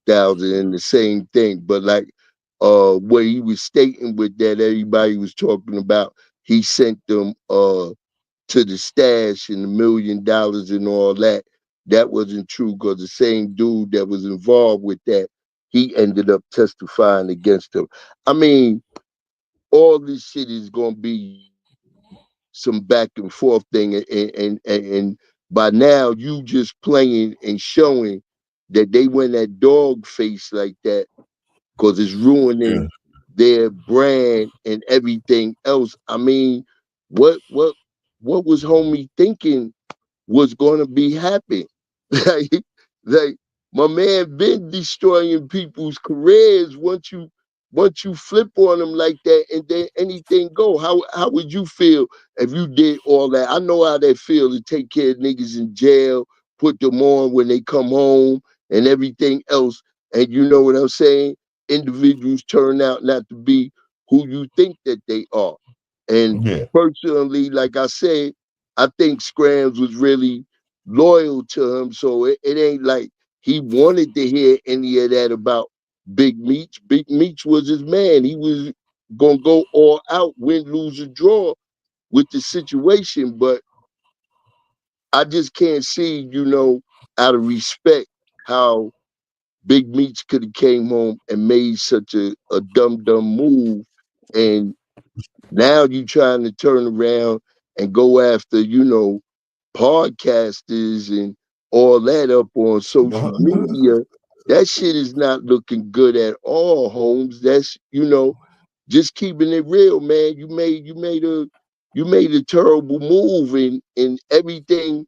$6,000 and the same thing. But like what he was stating with that, everybody was talking about, he sent them to the stash and $1 million and all that. That wasn't true because the same dude that was involved with that, he ended up testifying against him. I mean, all this shit is gonna be some back and forth thing, and by now you just playing and showing that they went that dog face like that because it's Yeah. ruining their brand and everything else. I mean, what what what was homie thinking was going to be happening? like, like my man been destroying people's careers once you flip on them like that and then anything go. How would you feel if you did all that? I know how they feel to take care of niggas in jail, put them on when they come home and everything else. And you know what I'm saying? Individuals turn out not to be who you think that they are. And Yeah. personally, like I said, I think Scrams was really loyal to him. So it ain't like he wanted to hear any of that about Big Meech. Big Meech was his man. He was gonna go all out, win, lose, or draw with the situation. But I just can't see, out of respect, how Big Meech could have came home and made such a dumb move. And now you trying to turn around and go after, podcasters and all that up on social media. That shit is not looking good at all, Holmes. That's just keeping it real, man. You made a terrible move, and everything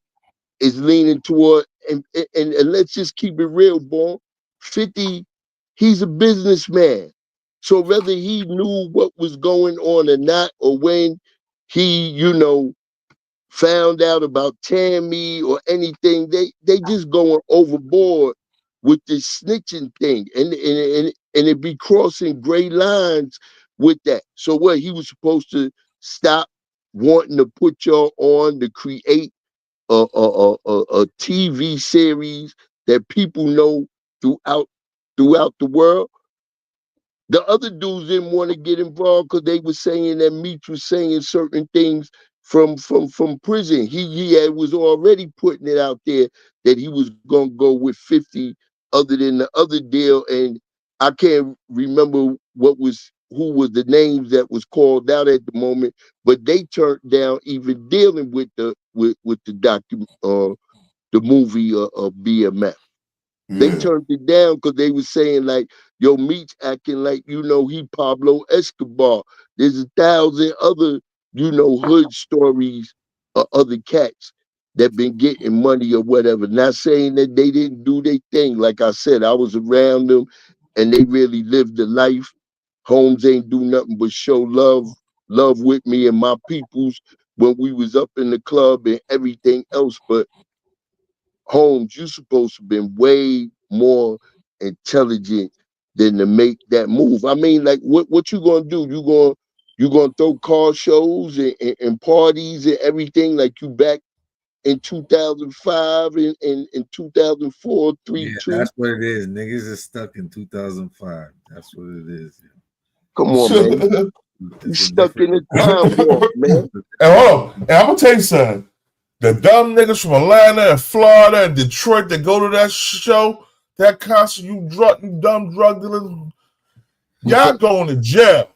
is leaning toward and let's just keep it real, boy. 50, he's a businessman. So whether he knew what was going on or not, or when he, found out about Tammy or anything, they just going overboard with this snitching thing. And it be crossing gray lines with that. So what, he was supposed to stop wanting to put y'all on to create a TV series that people know throughout throughout the world. The other dudes didn't want to get involved because they were saying that Meech was saying certain things from prison. Was already putting it out there that he was gonna go with 50 other than the other deal. And I can't remember who was the names that was called out at the moment, but they turned down even dealing with the the movie of BMF. They Yeah. turned it down because they was saying like, yo, Meech acting like, he Pablo Escobar. There's 1,000 other, hood stories of other cats that been getting money or whatever. Not saying that they didn't do their thing. Like I said, I was around them and they really lived the life. Holmes ain't do nothing but show love with me and my peoples when we was up in the club and everything else. But Holmes, you supposed to have been way more intelligent than to make that move. I mean, like, what you gonna do? You gonna throw car shows and parties and everything like you back in 2005 and 2004, Yeah, 3, 2? that's what it is. Niggas is stuck in 2005. That's what it is. Come on, man. You It's a stuck different. in a time warp, man. And hold on. And I'm gonna tell you something. The dumb niggas from Atlanta and Florida and Detroit that go to that show, that concert, you dumb drug dealers, y'all going to jail.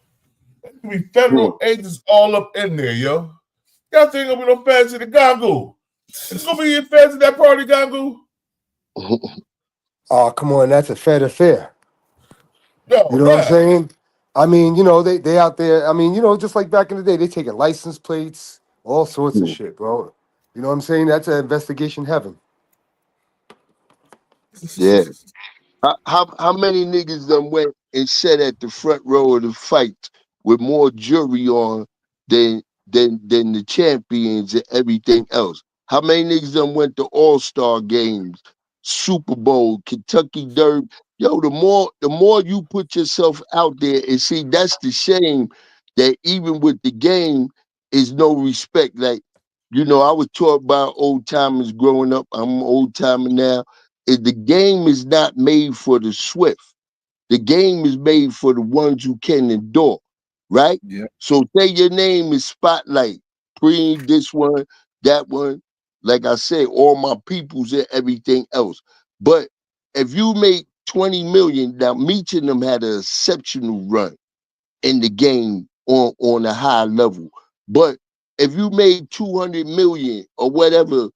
There's be federal agents all up in there, yo. Y'all think gonna be no fans in the Gangu. It's gonna be fans in that party, Gangu. Oh, come on, that's a Fed affair. You No, know what I'm nah. saying? I mean, they out there. I mean, just like back in the day, they taking license plates, all sorts of shit, bro. You know what I'm saying? That's an investigation heaven. Yeah. How many niggas done went and sat at the front row of the fight with more jury on than the champions and everything else? How many niggas done went to All-Star games, Super Bowl, Kentucky Derby? Yo, the more you put yourself out there, and see, that's the shame, that even with the game is no respect. Like, I was taught by old timers growing up. I'm an old timer now. the game is not made for the swift. The game is made for the ones who can endure, right? Yeah. So say your name is Spotlight, Preem, this one, that one. Like I said, all my peoples and everything else. But if you make 20 million, now Meech and them had an exceptional run in the game on a high level. But if you made 200 million or whatever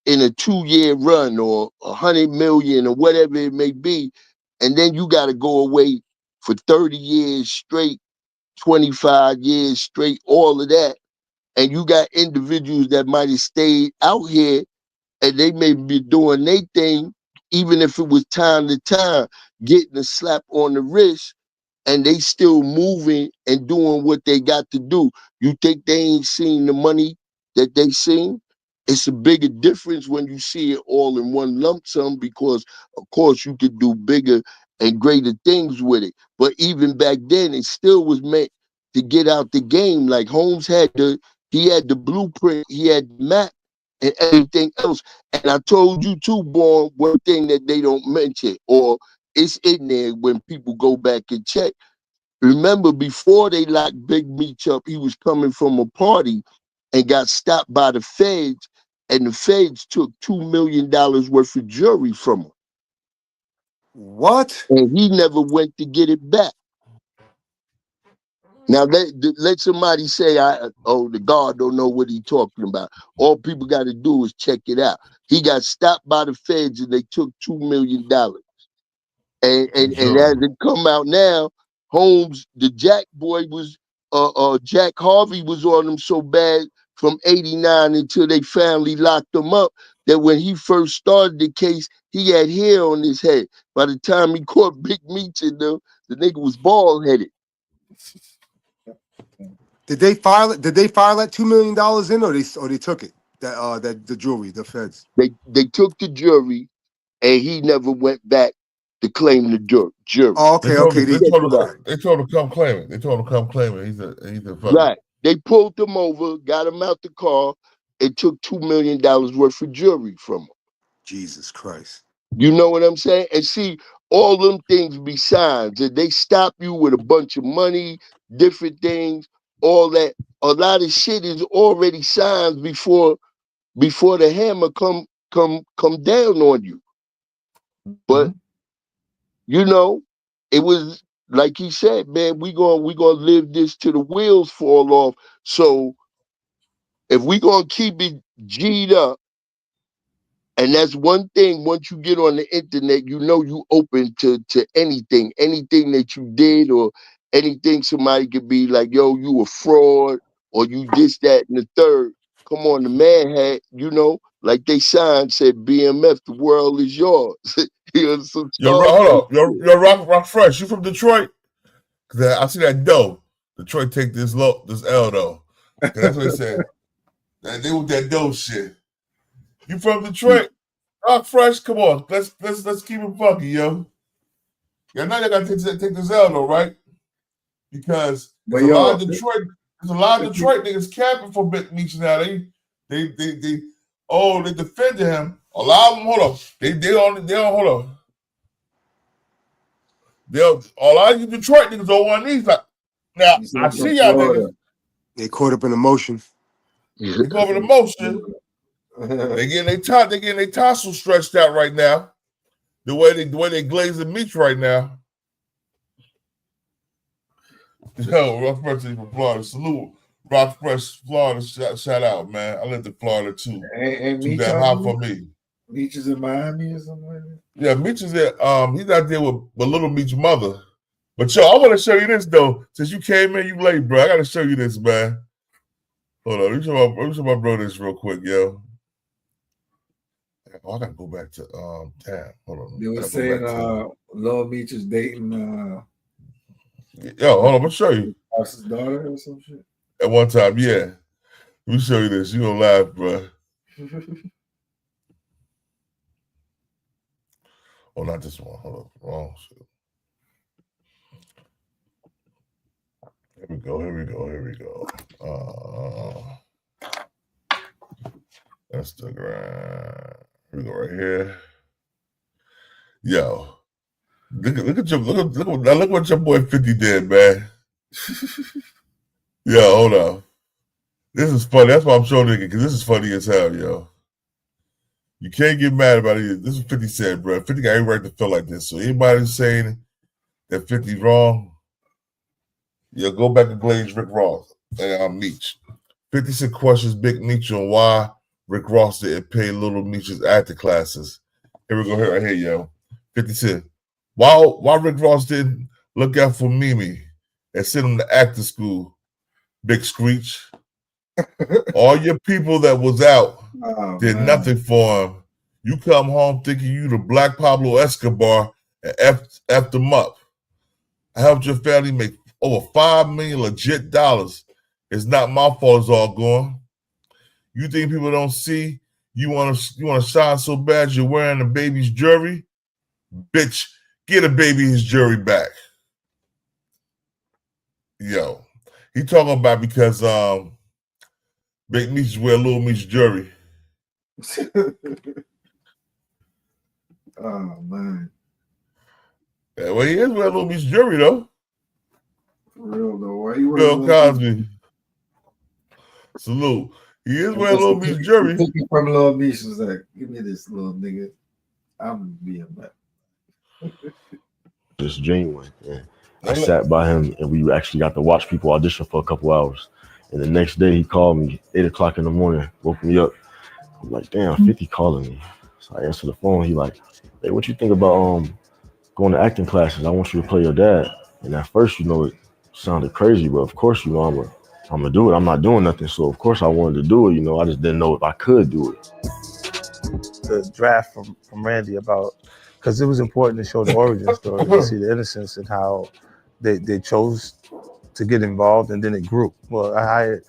in a 2-year run or 100 million or whatever it may be, and then you got to go away for 30 years straight, 25 years straight, all of that. And you got individuals that might have stayed out here and they may be doing their thing, even if it was time to time, getting a slap on the wrist and they still moving and doing what they got to do. You think they ain't seen the money that they seen? It's a bigger difference when you see it all in one lump sum because, of course, you could do bigger and greater things with it. But even back then, it still was meant to get out the game. Like Holmes he had the blueprint, he had the map, and everything else. And I told you too, Born, one thing that they don't mention, or it's in there when people go back and check. Remember, before they locked Big Meech up, he was coming from a party and got stopped by the feds, and the feds took $2 million worth of jewelry from him, What? and he never went to get it back. Now let somebody say, the guard don't know what he talking about. All people got to do is check it out. He got stopped by the feds and they took $2 million. And as Sure. it come out now, Holmes, the Jack boy was Jack Harvey was on him so bad from '89 until they finally locked him up that when he first started the case, he had hair on his head. By the time he caught Big Meech in them, the nigga was bald headed. Did they file it? Did they file that $2 million in, or they took it? That the jewelry, the feds. They took the jury and he never went back to claim the jury. Oh, They okay, told okay. him. They Check told it him. out. They told him to come claim it. They told him to come claim it. He's a fucking. Right. They pulled him over, got him out the car, and took $2 million worth of jewelry from him. Jesus Christ. You know what I'm saying? And see, all them things be signs. And they stop you with a bunch of money, different things, all that. A lot of shit is already signs before the hammer come down on you. But Mhm. you know, it was like he said, man, we gonna live this till the wheels fall off. So if we gonna keep it G'd up, and that's one thing, once you get on the internet, you know you open to anything that you did or anything somebody could be like, yo, you a fraud or you this, that, and the third. Come on, the man had, like they signed said BMF, the world is yours. Some Hold Scarface on. shit. You're rock fresh. You from Detroit? Cause I see that dough. Detroit take this L though. Cause that's what they said. They with that dough shit. You from Detroit? Rock fresh. Come on. Let's keep it funky, yo. Yeah, now you gotta take this L though, right? Because But yo, there's a lot of Detroit niggas capping for Big Meech now. They defended him. A lot of them, hold on. They don't hold on. A lot of you Detroit niggas on one knee. Like, now you said I I'm from see y'all Florida. niggas. They caught up in emotion. They go over the motion. They getting their tonsils stretched out right now. The way they glazing Meech right now. Yo, Rock Fresh from Florida. Salute. Rock Fresh, Florida. Shout out, man. I lived in Florida too. Ain't Too Meech damn out hot here? for me. Meech is in Miami or something like that? Yeah, Meech is there. He's out there with little Meech's mother. But yo, I want to show you this though. Since you came in, you late, bro. I gotta show you this, man. Hold on. Let me show my bro this real quick, yo. Oh, I gotta go back to damn. Hold on. They I were gotta go saying back to Lil Meech is dating yo, hold on, I'm gonna show you. His daughter or some shit. At one time, yeah. Let me show you this. You gonna laugh, bro. Oh, not this one. Hold on. Wrong shit. Here we go. Instagram. Here we go right here. Yo, look what your boy 50 did, man. Yo, hold on. This is funny. That's why I'm showing nigga, because this is funny as hell, yo. You can't get mad about it. This is 50 said, bro. 50 got every right to feel like this. So anybody saying that 50 wrong, yo, go back and glaze Rick Ross and Meech. 50 Cent questions Big Meech on why Rick Ross didn't pay Little Meech's acting classes. Here we go, here, right here, yo. 50 Cent. Why Rick Ross didn't look out for Mimi and send him to acting school, Big Screech? All your people that was out did nothing for him. You come home thinking you the Black Pablo Escobar and effed them up. I helped your family make over $5 million legit dollars. It's not my fault it's all gone. You think people don't see you want to shine so bad you're wearing a baby's jewelry? Bitch, get a baby his jewelry back. Yo, he talking about because Big Meech wear Little Meech jewelry. Oh man. Yeah, well, he is wearing Little Meech jewelry though. For real though. Why you Bill Cosby. Salute. He is wearing Little Meech jewelry. From Little Meech was like, give me this little nigga. I'm being back. Just genuine. And I sat by him and we actually got to watch people audition for a couple hours. And the next day he called me 8 o'clock in the morning, woke me up. I'm like, damn, 50 calling me. So I answered the phone. He like, hey, what you think about going to acting classes? I want you to play your dad. And at first, it sounded crazy, but of course, I'm gonna do it. I'm not doing nothing. So of course I wanted to do it. I just didn't know if I could do it. The draft from Randy about, because it was important to show the origin story, to see the innocence and how they chose to get involved, and then it grew. Well, I hired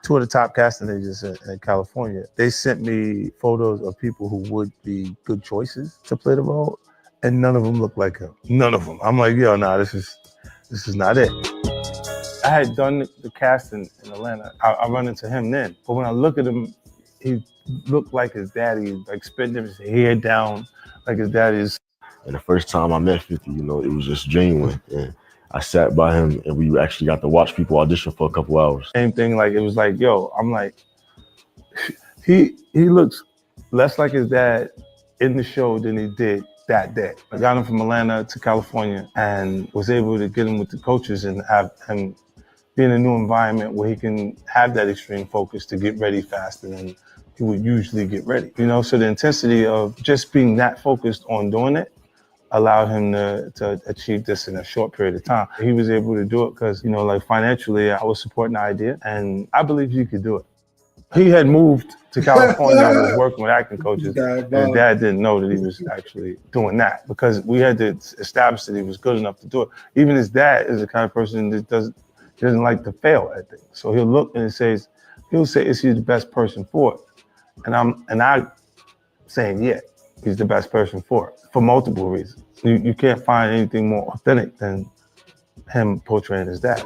2 of the top casting agents in California. They sent me photos of people who would be good choices to play the role, and none of them looked like him. None of them. I'm like, yo, nah, this is not it. I had done the casting in Atlanta. I run into him then, but when I look at him, he looked like his daddy, like spitting his hair down like his daddy's. And the first time I met 50, it was just genuine. And I sat by him and we actually got to watch people audition for a couple hours. Same thing, like it was like, yo, I'm like, he looks less like his dad in the show than he did that day. I got him from Atlanta to California and was able to get him with the coaches and have him be in a new environment where he can have that extreme focus to get ready faster than he would usually get ready. So the intensity of just being that focused on doing it allowed him to achieve this in a short period of time. He was able to do it because, financially, I was supporting the idea and I believed he could do it. He had moved to California and was working with acting coaches, and his dad didn't know that he was actually doing that because we had to establish that he was good enough to do it. Even his dad is the kind of person that doesn't like to fail at things. So he'll look and he'll say, is he the best person for it? And I'm saying, yeah, he's the best person for it, for multiple reasons. You can't find anything more authentic than him portraying his dad.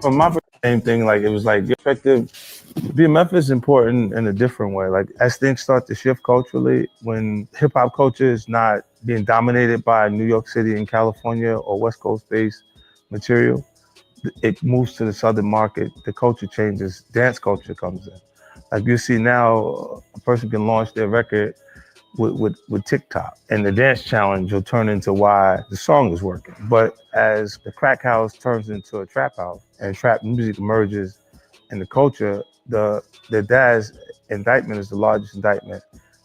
From my same thing, like it was like effective. BMF is important in a different way. Like as things start to shift culturally, when hip hop culture is not being dominated by New York City and California or West Coast based material, it moves to the Southern market. The culture changes. Dance culture comes in. Like you see now, a person can launch their record with TikTok, and the dance challenge will turn into why the song is working. But as the crack house turns into a trap house and trap music emerges in the culture, the dad's indictment is the largest indictment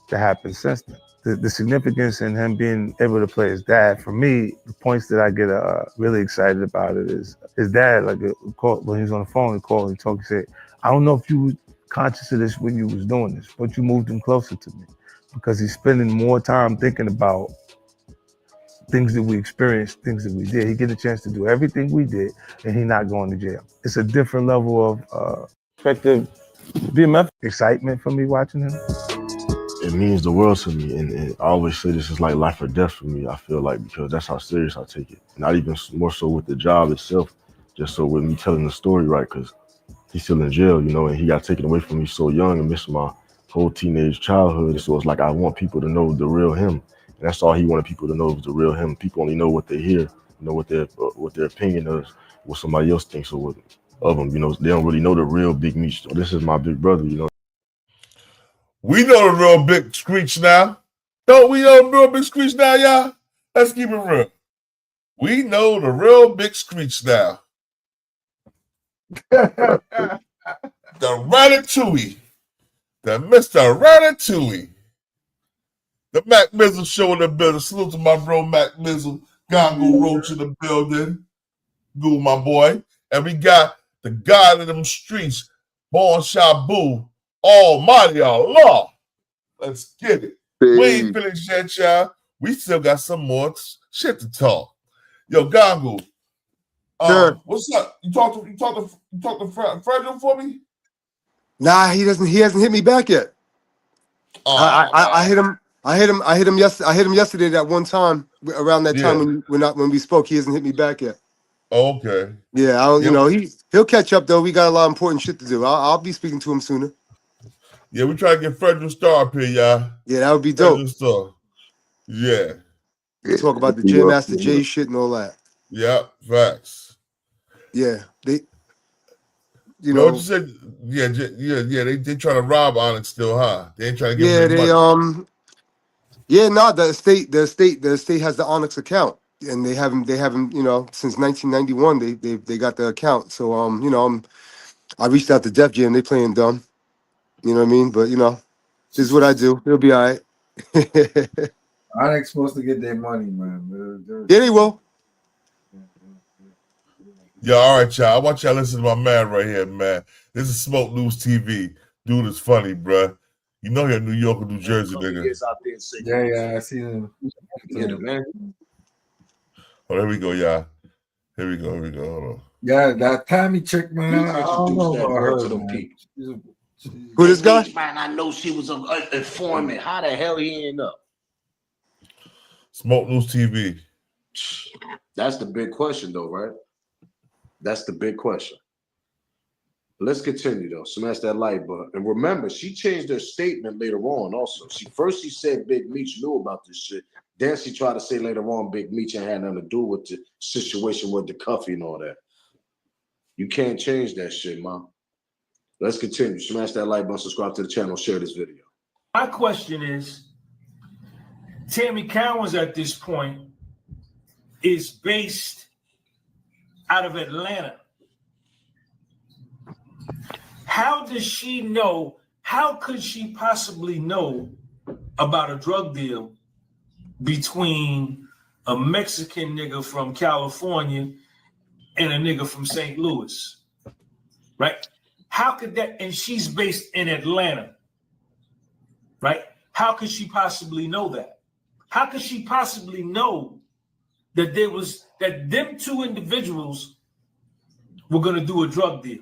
that happened since then. The significance in him being able to play his dad, for me, the points that I get really excited about it is his dad, like when he was on the phone, he called and talked, he said, I don't know if you were conscious of this when you was doing this, but you moved him closer to me. Because he's spending more time thinking about things that we experienced, things that we did. He get a chance to do everything we did, and he not going to jail. It's a different level of perspective, BMF excitement for me watching him. It means the world to me, and I always say this is like life or death for me, I feel like, because that's how serious I take it. Not even more so with the job itself, just so with me telling the story right, because he's still in jail, and he got taken away from me so young and missed my whole teenage childhood. So it's like I want people to know the real him. And that's all he wanted people to know was the real him. People only know what they hear, know what their opinion is, what somebody else thinks of him. You know, they don't really know the real Big Meech. So this is my big brother. You know. We know the real Big Screech now. Don't we know the real Big Screech now, y'all? Let's keep it real. We know the real Big Screech now. The Ratatouille. The Mr. Ratatouille. The Mac Mizzle show in the building. Salute to my bro Mac Mizzle. Gongo Roach in the building. Goo, my boy. And we got the God of them streets, Bon Shabu, Almighty Allah. Let's get it. We ain't finished yet, y'all. We still got some more shit to talk. Yo, Gongo. Sure. What's up? You talk to Frederick for me? Nah, he hasn't hit me back yet. I hit him. I hit him yesterday that one time around that time when we spoke. He hasn't hit me back yet. Okay. Yeah, you know, he'll catch up though. We got a lot of important shit to do. I'll be speaking to him sooner. Yeah, we try to get Frederick Star up here, y'all. Yeah, that would be dope. Frederick Star. Yeah. We talk about the Jam Master J shit and all that. Yeah, facts. Yeah, they. You know know. What you said? Yeah. They trying to rob Onyx still, huh? They ain't trying to Yeah, give him money. Yeah, no, the estate has the Onyx account, and they haven't, you know, since 1991 they got the account. So you know, I reached out to Def Jam. They playing dumb, you know what I mean? But you know, this is what I do. It'll be all right. Onyx supposed to get their money, man. Yeah, they will. Yeah, all right, y'all. I want y'all to listen to my man right here, man. This is Smoke News TV. Dude is funny, bruh. You know you're New York or New Jersey, nigga. Yeah, I see them. Get it, man. Oh, here we go, y'all. Here we go. Hold on. Yeah, that Tommy chick, man. I don't know about her, to them man. people. Who this guy? Man, I know she was an informant. How the hell he end up? Smoke News TV. That's the big question, though, right? That's the big question. Let's continue, though. Smash that like button. And remember, she changed her statement later on also. She said Big Meech knew about this shit. Then she tried to say later on Big Meech ain't had nothing to do with the situation with the cuffy and all that. You can't change that shit, man. Let's continue. Smash that like button, subscribe to the channel, share this video. My question is, Tammy Cowens at this point is based out of Atlanta. How does she know? How could she possibly know about a drug deal between a Mexican nigga from California and a nigga from St. Louis? Right? How could that? And she's based in Atlanta. Right? How could she possibly know that? How could she possibly know that them two individuals were going to do a drug deal?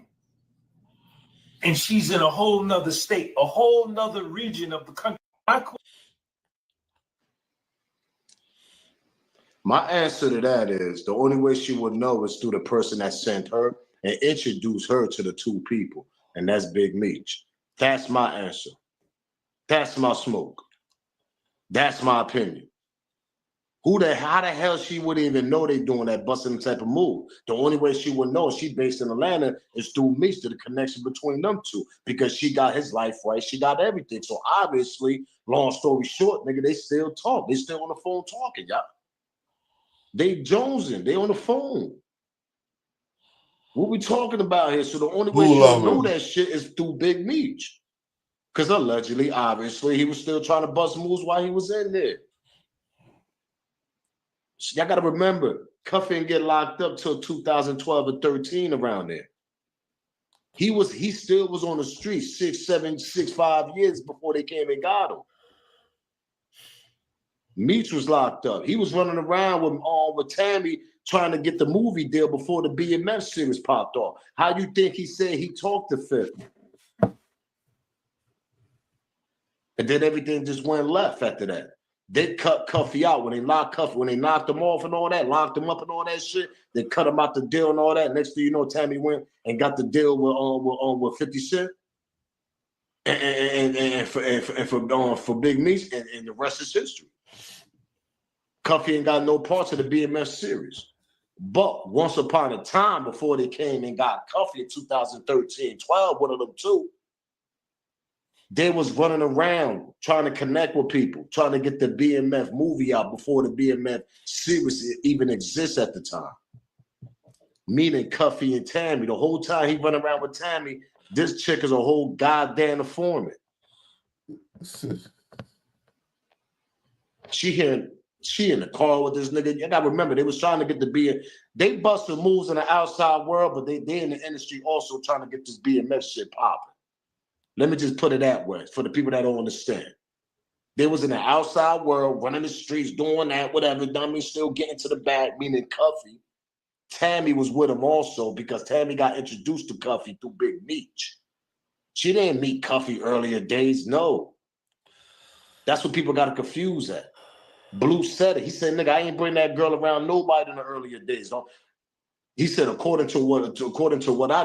And she's in a whole nother state, a whole nother region of the country. My answer to that is the only way she would know is through the person that sent her and introduced her to the two people, and that's Big Meech. That's my answer. That's my smoke. That's my opinion. How the hell she would even know they doing that busting type of move? The only way she would know she based in Atlanta is through Meech, to the connection between them two, because she got his life right. She got everything. So obviously, long story short, nigga, they still talk. They still on the phone talking, y'all. They jonesing. They on the phone. What we talking about here? So the only way she'll know that shit is through Big Meech. Because allegedly, obviously, he was still trying to bust moves while he was in there. So y'all got to remember, Cuffy didn't get locked up till 2012 or 13 around there. He still was on the street 5 years before they came and got him. Meech was locked up. He was running around with Tammy trying to get the movie deal before the BMF series popped off. How you think he said he talked to 50? And then everything just went left after that. They cut Cuffy out when they knocked him off and all that, locked him up and all that shit. They cut him out the deal and all that. Next thing you know, Tammy went and got the deal with 50 Cent and for Big Meech, and the rest is history. Cuffy ain't got no parts of the BMF series. But once upon a time, before they came and got Cuffy in 2013, 12, one of them two, they was running around trying to connect with people, trying to get the BMF movie out before the BMF series even exists at the time. Meaning Cuffy and Tammy. The whole time he run around with Tammy, this chick is a whole goddamn informant. She in the car with this nigga. You gotta remember, they was trying to get the BMF. They busted moves in the outside world, but they in the industry also trying to get this BMF shit popping. Let me just put it that way for the people that don't understand. They was in the outside world, running the streets, doing that, whatever. Dummy still getting to the bag, meaning Cuffy. Tammy was with him also because Tammy got introduced to Cuffy through Big Meech. She didn't meet Cuffy earlier days, no. That's what people got to confuse at. Blue said it. He said, nigga, I ain't bring that girl around nobody in the earlier days. He said, according to what I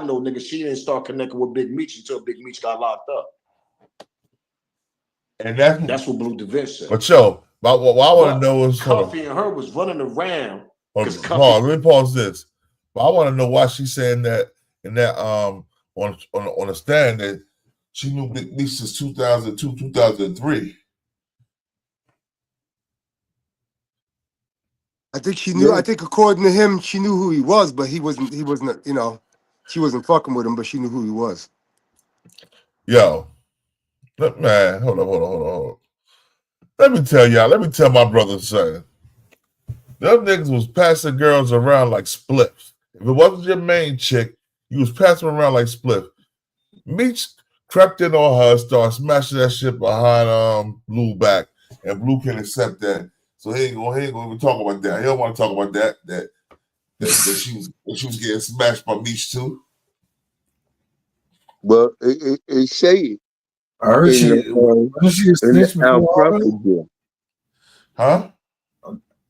know, nigga, she didn't start connecting with Big Meech until Big Meech got locked up. And that's what Blue DeVinci said. But yo, what I want to know is Cuffy and her was running around. Let me pause this. But I want to know why she's saying that on the stand that she knew Big Meech since 2002, 2003. I think she knew. Yeah. I think according to him, she knew who he was, but he wasn't. You know, she wasn't fucking with him, but she knew who he was. Yo, man, hold on. Let me tell my brother something. Them niggas was passing girls around like spliffs. If it wasn't your main chick, you was passing around like spliff. Meech crept in on her, started smashing that shit behind Blue back, and Blue can accept that. So he ain't gonna even talk about that. He don't want to talk about that she was getting smashed by Meech too. Well, it say it. I heard she a snitch before all that. Huh?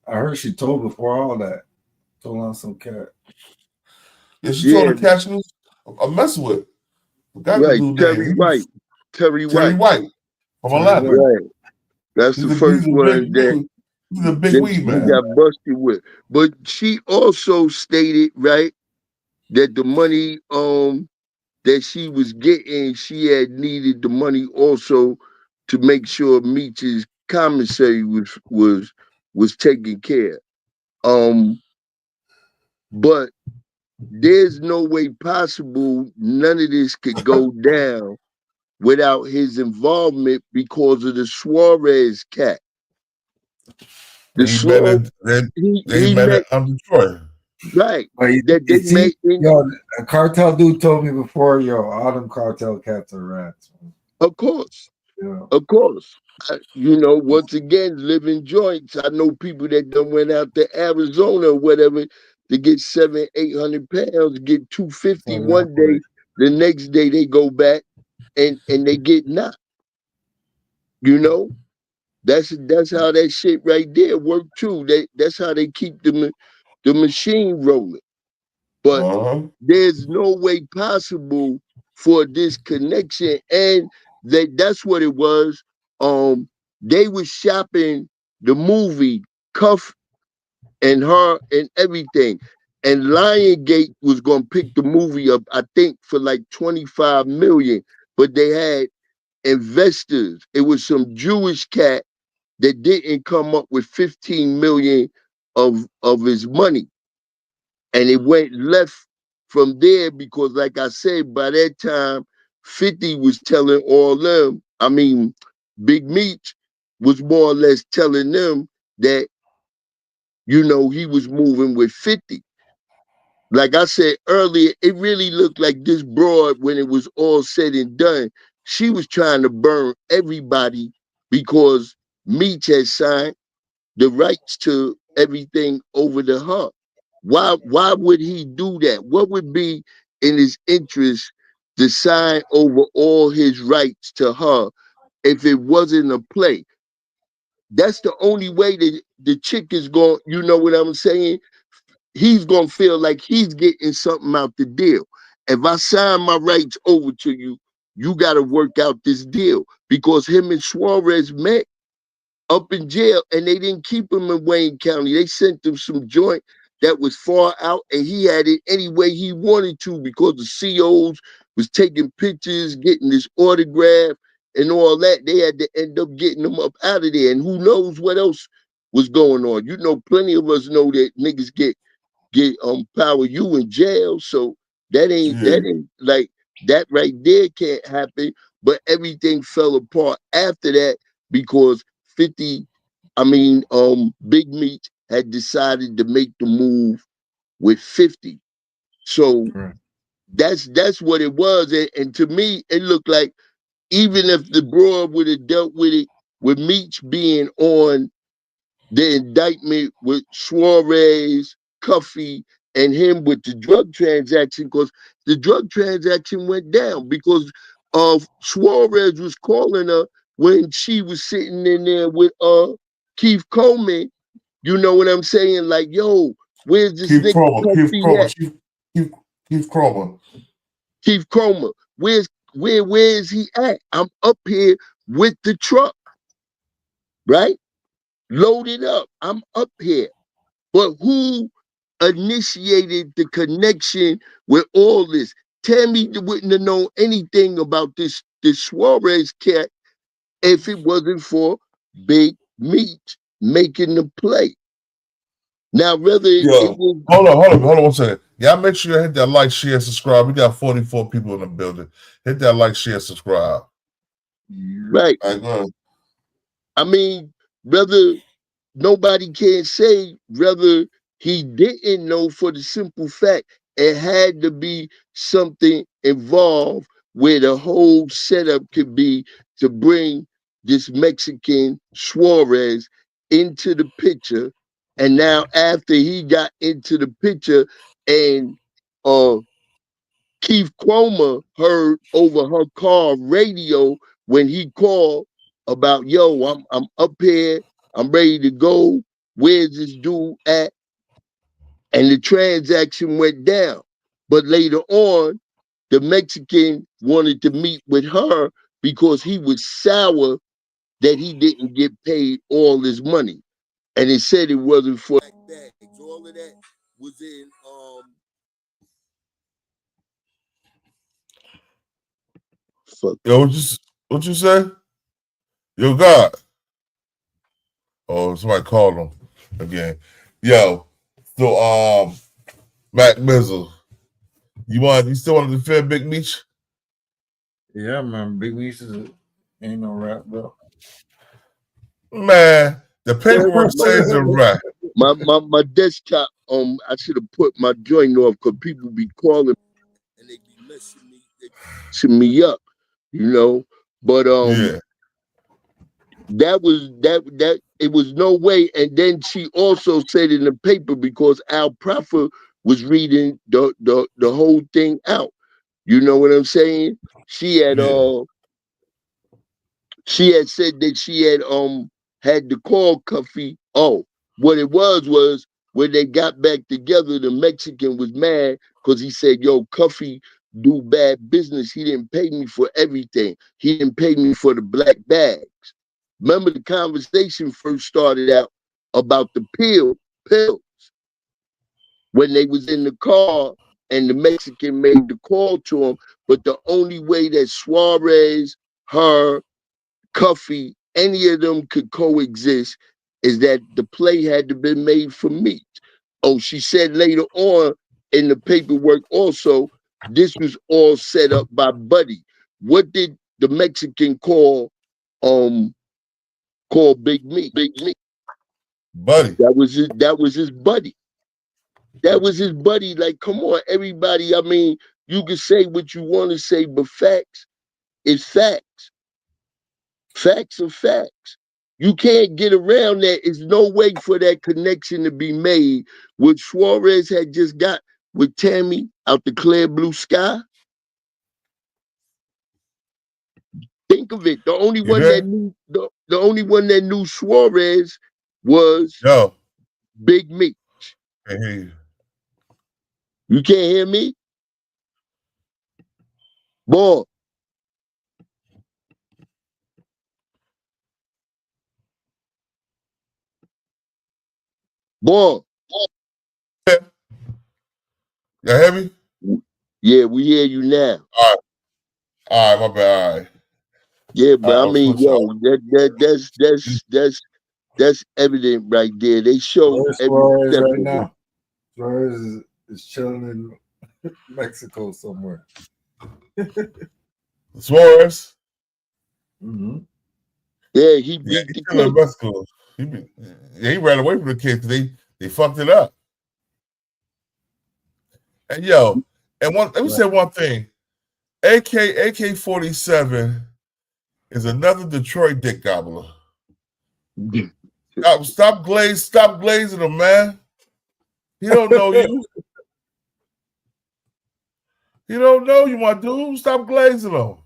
I heard she told before all that. Told on some cat. Yeah, she told the cat she was messing with. Right, Terry White. From Atlanta. Right. That's the first one that he's a big weed man. He got busted with. But she also stated, right, that the money that she was getting, she had needed the money also to make sure Meech's commissary was taken care. But there's no way possible none of this could go down without his involvement because of the Suarez cat. He met Detroit. Right. A cartel dude told me before, all them cartel cats are rats. Of course. Yeah. Of course. Once again, living joints. I know people that done went out to Arizona or whatever to get 700-800 pounds, get 250 one day. The next day they go back and they get knocked. That's how that shit right there work too. That's how they keep the machine rolling. But there's no way possible for this connection, and that's what it was. They were shopping the movie Cuff and her and everything, and Lionsgate was gonna pick the movie up, I think, for like 25 million, but they had investors. It was some Jewish cat that didn't come up with 15 million of his money. And it went left from there because, like I said, by that time, 50 was telling all them, Big Meech was more or less telling them that, he was moving with 50. Like I said earlier, it really looked like this broad, when it was all said and done, she was trying to burn everybody because Meech had signed the rights to everything over to her. Why would he do that? What would be in his interest to sign over all his rights to her if it wasn't a play? That's the only way that the chick is going, you know what I'm saying? He's going to feel like he's getting something out the deal. If I sign my rights over to you, you got to work out this deal, because him and Suarez met up in jail, and they didn't keep him in Wayne County. They sent him some joint that was far out, and he had it any way he wanted to because the COs was taking pictures, getting his autograph, and all that. They had to end up getting him up out of there, and who knows what else was going on. You know, plenty of us know that niggas get power you in jail, so that ain't like that right there can't happen. But everything fell apart after that because 50, Big Meech had decided to make the move with 50. So that's what it was. And to me, it looked like even if the broad would have dealt with it with Meech being on the indictment with Suarez, Cuffy, and him with the drug transaction, because the drug transaction went down because of Suarez was calling her when she was sitting in there with Keith Coleman. You know what I'm saying? Like, yo, where's this Keith nigga Cromer, Cuffy at? Keith Cromer. Keith Coleman, where is he at? I'm up here with the truck, right? Loaded up. I'm up here. But who initiated the connection with all this? Tammy wouldn't have known anything about this Suarez cat if it wasn't for Big Meech making the play. Now, whether it was hold on 1 second. Y'all make sure you hit that like, share, subscribe. We got 44 people in the building. Hit that like, share, subscribe. Right. All right, go ahead. I mean, whether nobody can say whether he didn't know, for the simple fact it had to be something involved where the whole setup could be to bring this Mexican Suarez into the picture. And now after he got into the picture and uh Keith Cromer heard over her car radio when he called about, yo, I'm up here, I'm ready to go. Where's this dude at? And the transaction went down. But later on, the Mexican wanted to meet with her because he was sour that he didn't get paid all his money. And he said it wasn't for bags. All of that was in fuck. Yo, what you say? Yo, God. Oh, somebody called him again. Yo, so Mac Mizzle, you still want to defend Big Meech? Yeah, man. Big Meech ain't no rap, bro. Man, the paperwork says the rap. My desktop, I should have put my joint off because people be calling and they be messing me up, you know. But Yeah. that it was no way. And then she also said in the paper because Al Prophet was reading the whole thing out. You know what I'm saying? She had said that she had to call Cuffy. Oh, what it was when they got back together, the Mexican was mad because he said, yo, Cuffy do bad business. He didn't pay me for everything. He didn't pay me for the black bags. Remember the conversation first started out about the pills when they was in the car and the Mexican made the call to him. But the only way that Suarez, her, Cuffy, any of them could coexist is that the play had to be made for Meech. Oh, she said later on in the paperwork also, this was all set up by Buddy. What did the Mexican call Big Meech? Buddy. That was his buddy. That was his buddy. Like, come on, everybody. I mean, you can say what you want to say, but facts is facts. Facts are facts. You can't get around that. There's no way for that connection to be made. What Suarez had just got with Tammy out the clear blue sky. Think of it. The only one that knew the only one that knew Suarez was Big Meech. Hey. You can't hear me? Boy. Boy. Yeah. You hear me? Yeah, we hear you now. All right, my bad. All right. Yeah, but I mean, switch yo, that's evident right there. They show Where's every Suarez step right of it. now? Suarez is chilling in Mexico somewhere. Suarez. Mm-hmm. Yeah, he beat the still in kid. Mexico. He ran away from the kids. They fucked it up. And yo, let me say one thing. AK-47 is another Detroit dick gobbler. Stop glazing him, man. He don't know you. He don't know you, my dude. Stop glazing him.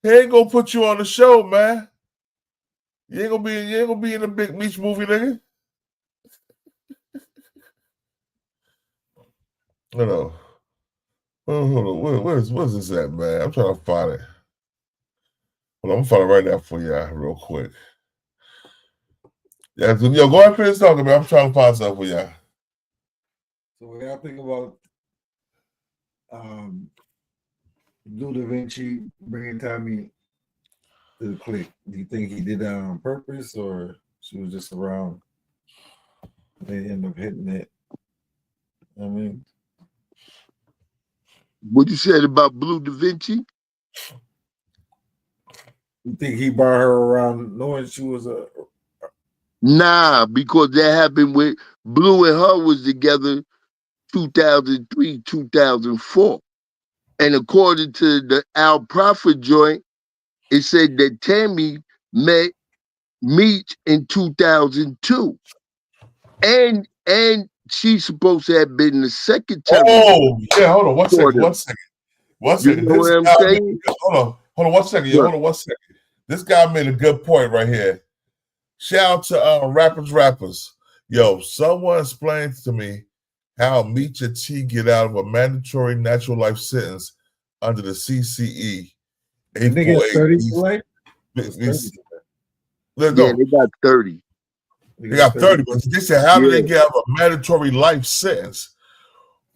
He ain't gonna put you on the show, man. You ain't gonna be in the big Meech movie, nigga. Hold on. Hold on. Where's this at, man? I'm trying to find it. Hold on, I'm gonna find it right now for y'all, real quick. Yeah, yo, go ahead and finish talking, man. I'm trying to find something for y'all. So what y'all think about Blue Da Vinci bringing Tommy to the clique? Do you think he did that on purpose, or she was just around? They end up hitting it. I mean, What you said about Blue Da Vinci? you think he brought her around knowing she was a? Nah, because that happened with Blue and her was together 2003, 2004. And according to the Al Prophet joint, it said that Tammy met Meech in 2002. And she's supposed to have been the secretary. Oh, yeah, hold on one second. You know what I'm saying? Hold on 1 second. Hold on 1 second. This guy made a good point right here. Shout out to rappers. Yo, someone explained to me how Meech and T get out of a mandatory natural life sentence under the CCE. They get 30 to life? Yeah, they got 30. They got 30, but they said, how do they get out of a mandatory life sentence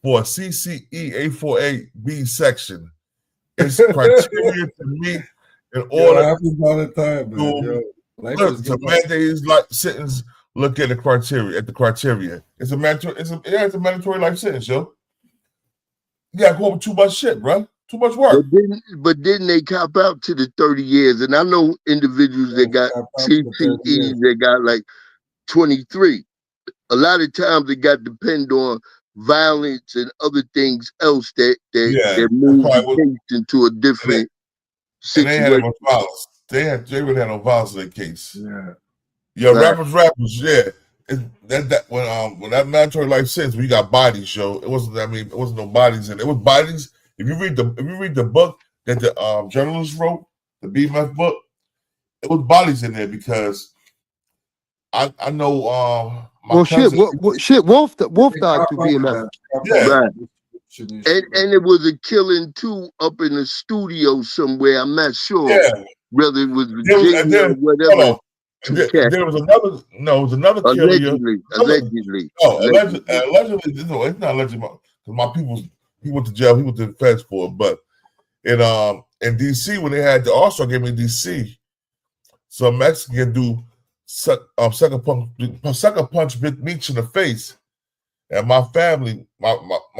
for a CCE 848B section? It's criteria to meet in order happens all the time, man. to mandate life sentence. Look at the criteria. It's a mandatory. It's a mandatory life sentence, yo. You got to go over too much shit, bro. Too much work. But didn't they cop out to the 30 years? And I know individuals that got CCEs that got like 23. A lot of times it got depend on violence and other things else that moved the case into a different situation. And they had no violence. They really had no violence in their case. Yeah. Yo, rappers, yeah. When that mandatory life sentence, we got bodies, yo. It wasn't. I mean, it wasn't no bodies in it. It was bodies. If you read the book that the journalist wrote, the BMF book, it was bodies in there because I know my cousin. Wolf died through BMF. Yeah. Right. And it was a killing too up in the studio somewhere. I'm not sure whether it was Virginia or whatever. There was another killer. Allegedly. Allegedly. No, it's not allegedly. My people, he went to jail. He went to the feds for it. But in DC, when they had the All-Star game in DC, some Mexican dude sucker punch Big Meech in the face, and my family, my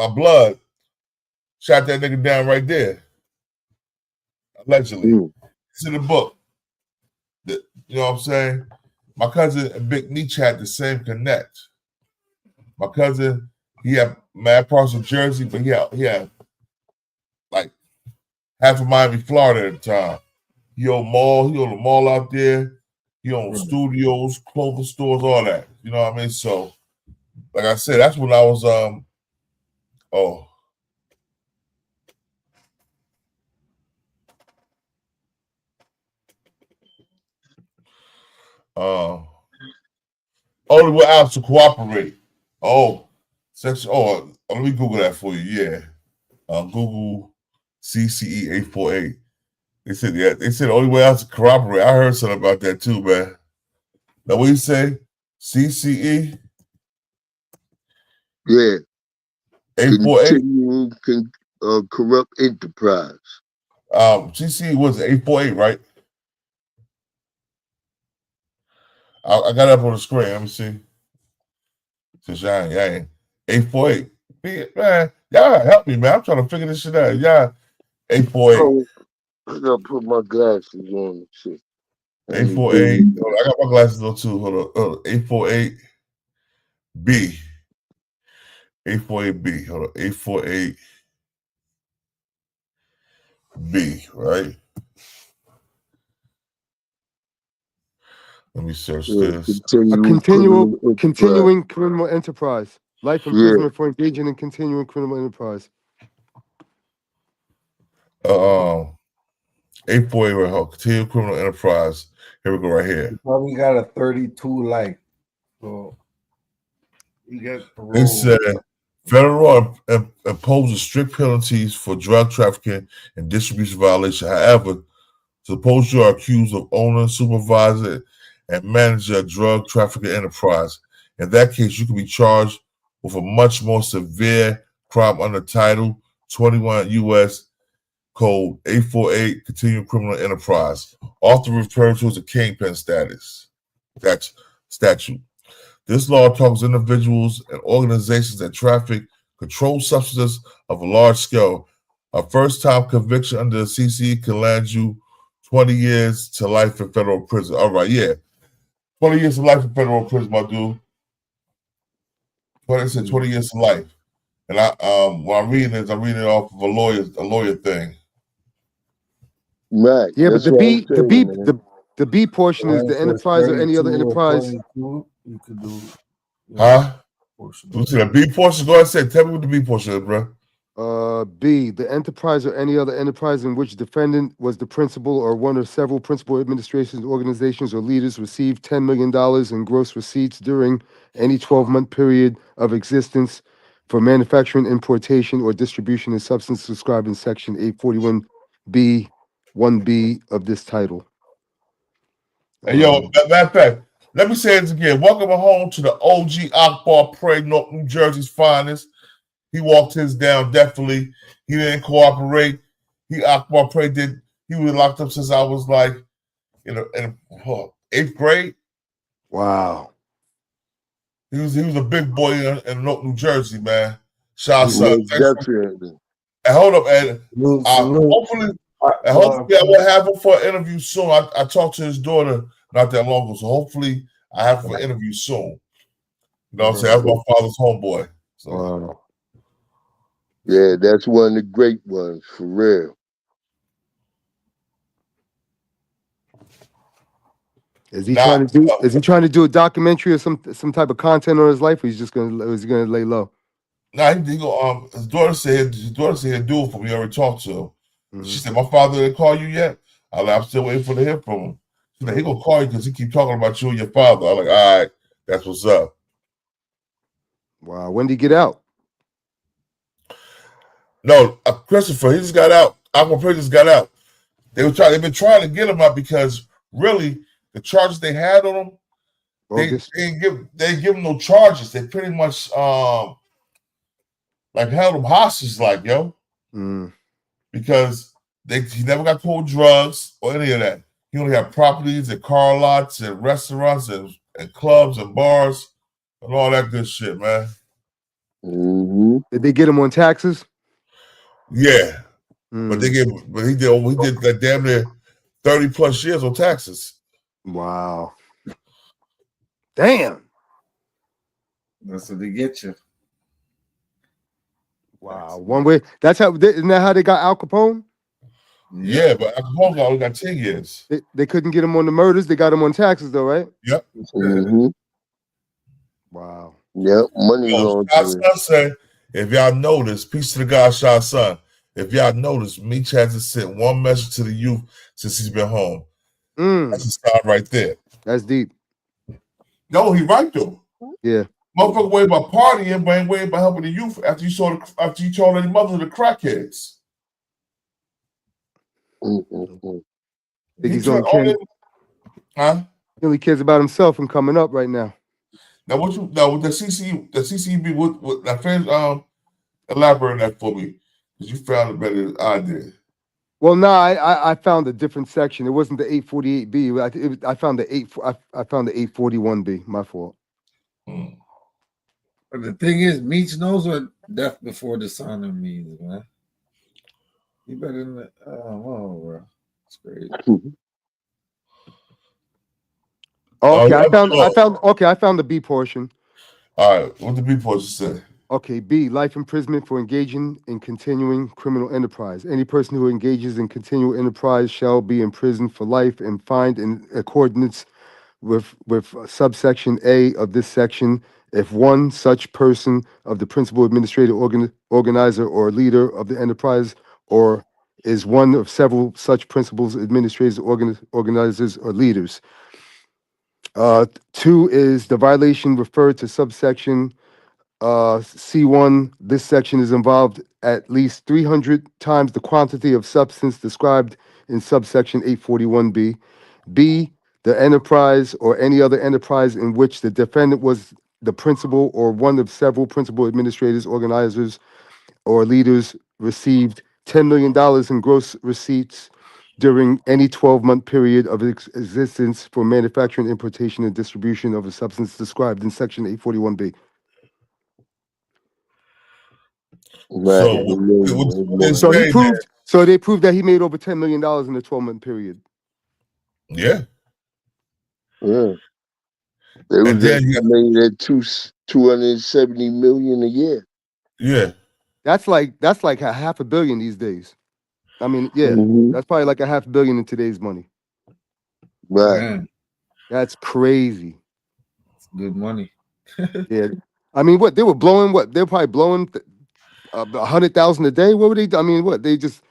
blood, shot that nigga down right there. Allegedly, it's in the book. You know what I'm saying? My cousin and Big Meech had the same connect. My cousin, he had mad parts of Jersey, but he had like half of Miami, Florida at the time. He owned the mall out there. He owned studios, clothing stores, all that. You know what I mean? So, like I said, that's when I was only way out to cooperate. Let me Google that for you. Yeah. Google CCE 848. They said the only way out to cooperate. I heard something about that too, man. Now what you say? CCE. Yeah. 848. Continuing corrupt enterprise. CCE was 848, right? I got it up on the screen. Let me see. Since y'all ain't 848. Man, y'all help me, man. I'm trying to figure this shit out. Y'all 848. Oh, I gotta put my glasses on and shit. 848. I got my glasses on too. Hold on. 848B. 848B. Hold on. 848B, right? Let me search this. A continuing criminal enterprise. Life imprisonment for engaging in continuing criminal enterprise. 848 right here. Continuing criminal enterprise. Here we go right here. You probably got a 32 life. So you get parole. It said federal law imposes strict penalties for drug trafficking and distribution violation. However, suppose you are accused of owner, supervisor, and manager a drug trafficking enterprise. In that case, you can be charged with a much more severe crime under Title 21 U.S. Code 848, continuing criminal enterprise, often referred to as a kingpin status. That's statute. This law targets individuals and organizations that traffic controlled substances of a large scale. A first-time conviction under the CCE can land you 20 years to life in federal prison. All right, yeah. 20 years to life in federal prison, my dude. 20 years to life. And what I'm reading is I'm reading it off of a lawyer thing. Right. Yeah, but that's what I'm saying, man. the B portion is the enterprise or any other enterprise. You could do. Huh? You see the B portion? Go ahead and say. Tell me what the B portion is, bro. B, the enterprise or any other enterprise in which defendant was the principal or one of several principal administrations, organizations, or leaders received $10 million in gross receipts during any 12-month period of existence for manufacturing, importation, or distribution of substance described in Section 841B, 1B of this title. Hey, yo, matter of fact, let me say this again. Welcome home to the OG Akbar Parade, North New Jersey's finest. He walked his down definitely. He didn't cooperate. Akbar Parade did. He was locked up since I was like in 8th grade. Wow. He was a big boy in North New Jersey, man. Shout out, definitely. And hold up, and hopefully I will have him for an interview soon. I talked to his daughter not that long ago, so hopefully I have him for an interview soon. You know what I'm saying? That's my father's homeboy. So. Wow. Yeah, that's one of the great ones, for real. Is he trying to do a documentary or some type of content on his life, or is he gonna lay low? Nah, he go. His daughter said he'd do it for me. I already talked to him. She said, "My father didn't call you yet." I'm still waiting for to hear from him. She said, "He gonna call you because he keep talking about you and your father." I'm like, "All right, that's what's up." Wow. When did he get out? No, Christopher, he just got out. Aqua Prince just got out. They've been trying to get him out because really the charges they had on him, they didn't give him no charges. They pretty much like held him hostage, like yo, because he never got caught with drugs or any of that. He only had properties and car lots and restaurants and clubs and bars and all that good shit, man. Did they get him on taxes? Yeah, but he did like damn near 30 plus years on taxes. Wow. Damn. That's what they get you. Wow. One way. Isn't that how they got Al Capone? Yeah, but Al Capone only got 10 years. They couldn't get him on the murders. They got him on taxes, though, right? Yep. Wow. Yep. Money laundering. Said, if y'all notice, peace to the guy, Shah Son. If y'all notice, Meech hasn't sent one message to the youth since he's been home. That's a sign right there. That's deep. No, he right though. Yeah. Motherfucker worried about partying, but ain't worried about helping the youth after you told their mother the crackheads. Think he's only cares about himself and coming up right now. Now what you now with the CCB what now fans elaborate that for me because you found it better than I did. Well, no, I found a different section. It wasn't the 848B. I found the I found the 841B. My fault. Mm. But the thing is, Meech knows what death before dishonor means, man. You better than oh, bro. It's crazy. Okay, I found the B portion. All right, what the B portion say? Okay, B, life imprisonment for engaging in continuing criminal enterprise. Any person who engages in continual enterprise shall be imprisoned for life and fined in accordance with subsection A of this section if one such person of the principal administrative organizer or leader of the enterprise or is one of several such principals, administrators, organizers, or leaders. 2 is the violation referred to subsection C1. This section is involved at least 300 times the quantity of substance described in subsection 841B. B, the enterprise or any other enterprise in which the defendant was the principal or one of several principal administrators, organizers, or leaders received $10 million in gross receipts during any 12-month period of its existence for manufacturing, importation, and distribution of a substance described in section 841B. Right. So what they So say that they proved that he made over $10 million in the 12-month period. yeah, Yeah. They and was then you got, estimated at 270 million a year. yeah, That's like a $500 million these days. I mean, yeah, that's probably like a $500 million in today's money. Right. Man, That's crazy. it's good money. Yeah. I mean, what they were blowing? What they're probably blowing 100,000 a day. What were they? I mean, what they just?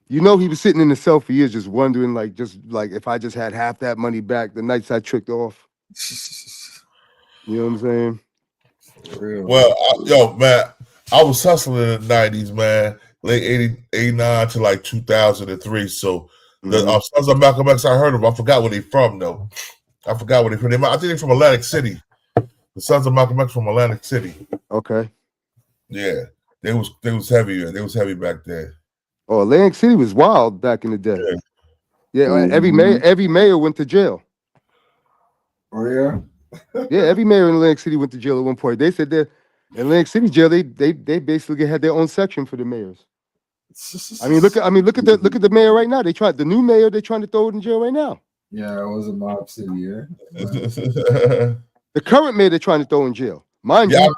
He was sitting in the cell for years, just wondering, like if I just had half that money back, the nights I tricked off. You know what I'm saying? For real. well, yo, man, I was hustling in the 90s, man, late 89 to like 2003. So the Sons of Malcolm X, I heard of. I forgot where they from though. I forgot where they from. I think they're from Atlantic City. The Sons of Malcolm X from Atlantic City. Okay. Yeah, they was heavy. They was heavy back then. Oh, Atlantic City was wild back in the day. Yeah, every mayor went to jail. Oh yeah. Yeah, every mayor in Atlantic City went to jail at one point. They said that in Atlantic City jail, they basically had their own section for the mayors. I mean, look at the mayor right now. The new mayor, they're trying to throw it in jail right now. Yeah, it was a mob city, yeah. The current mayor they're trying to throw in jail. Mind you,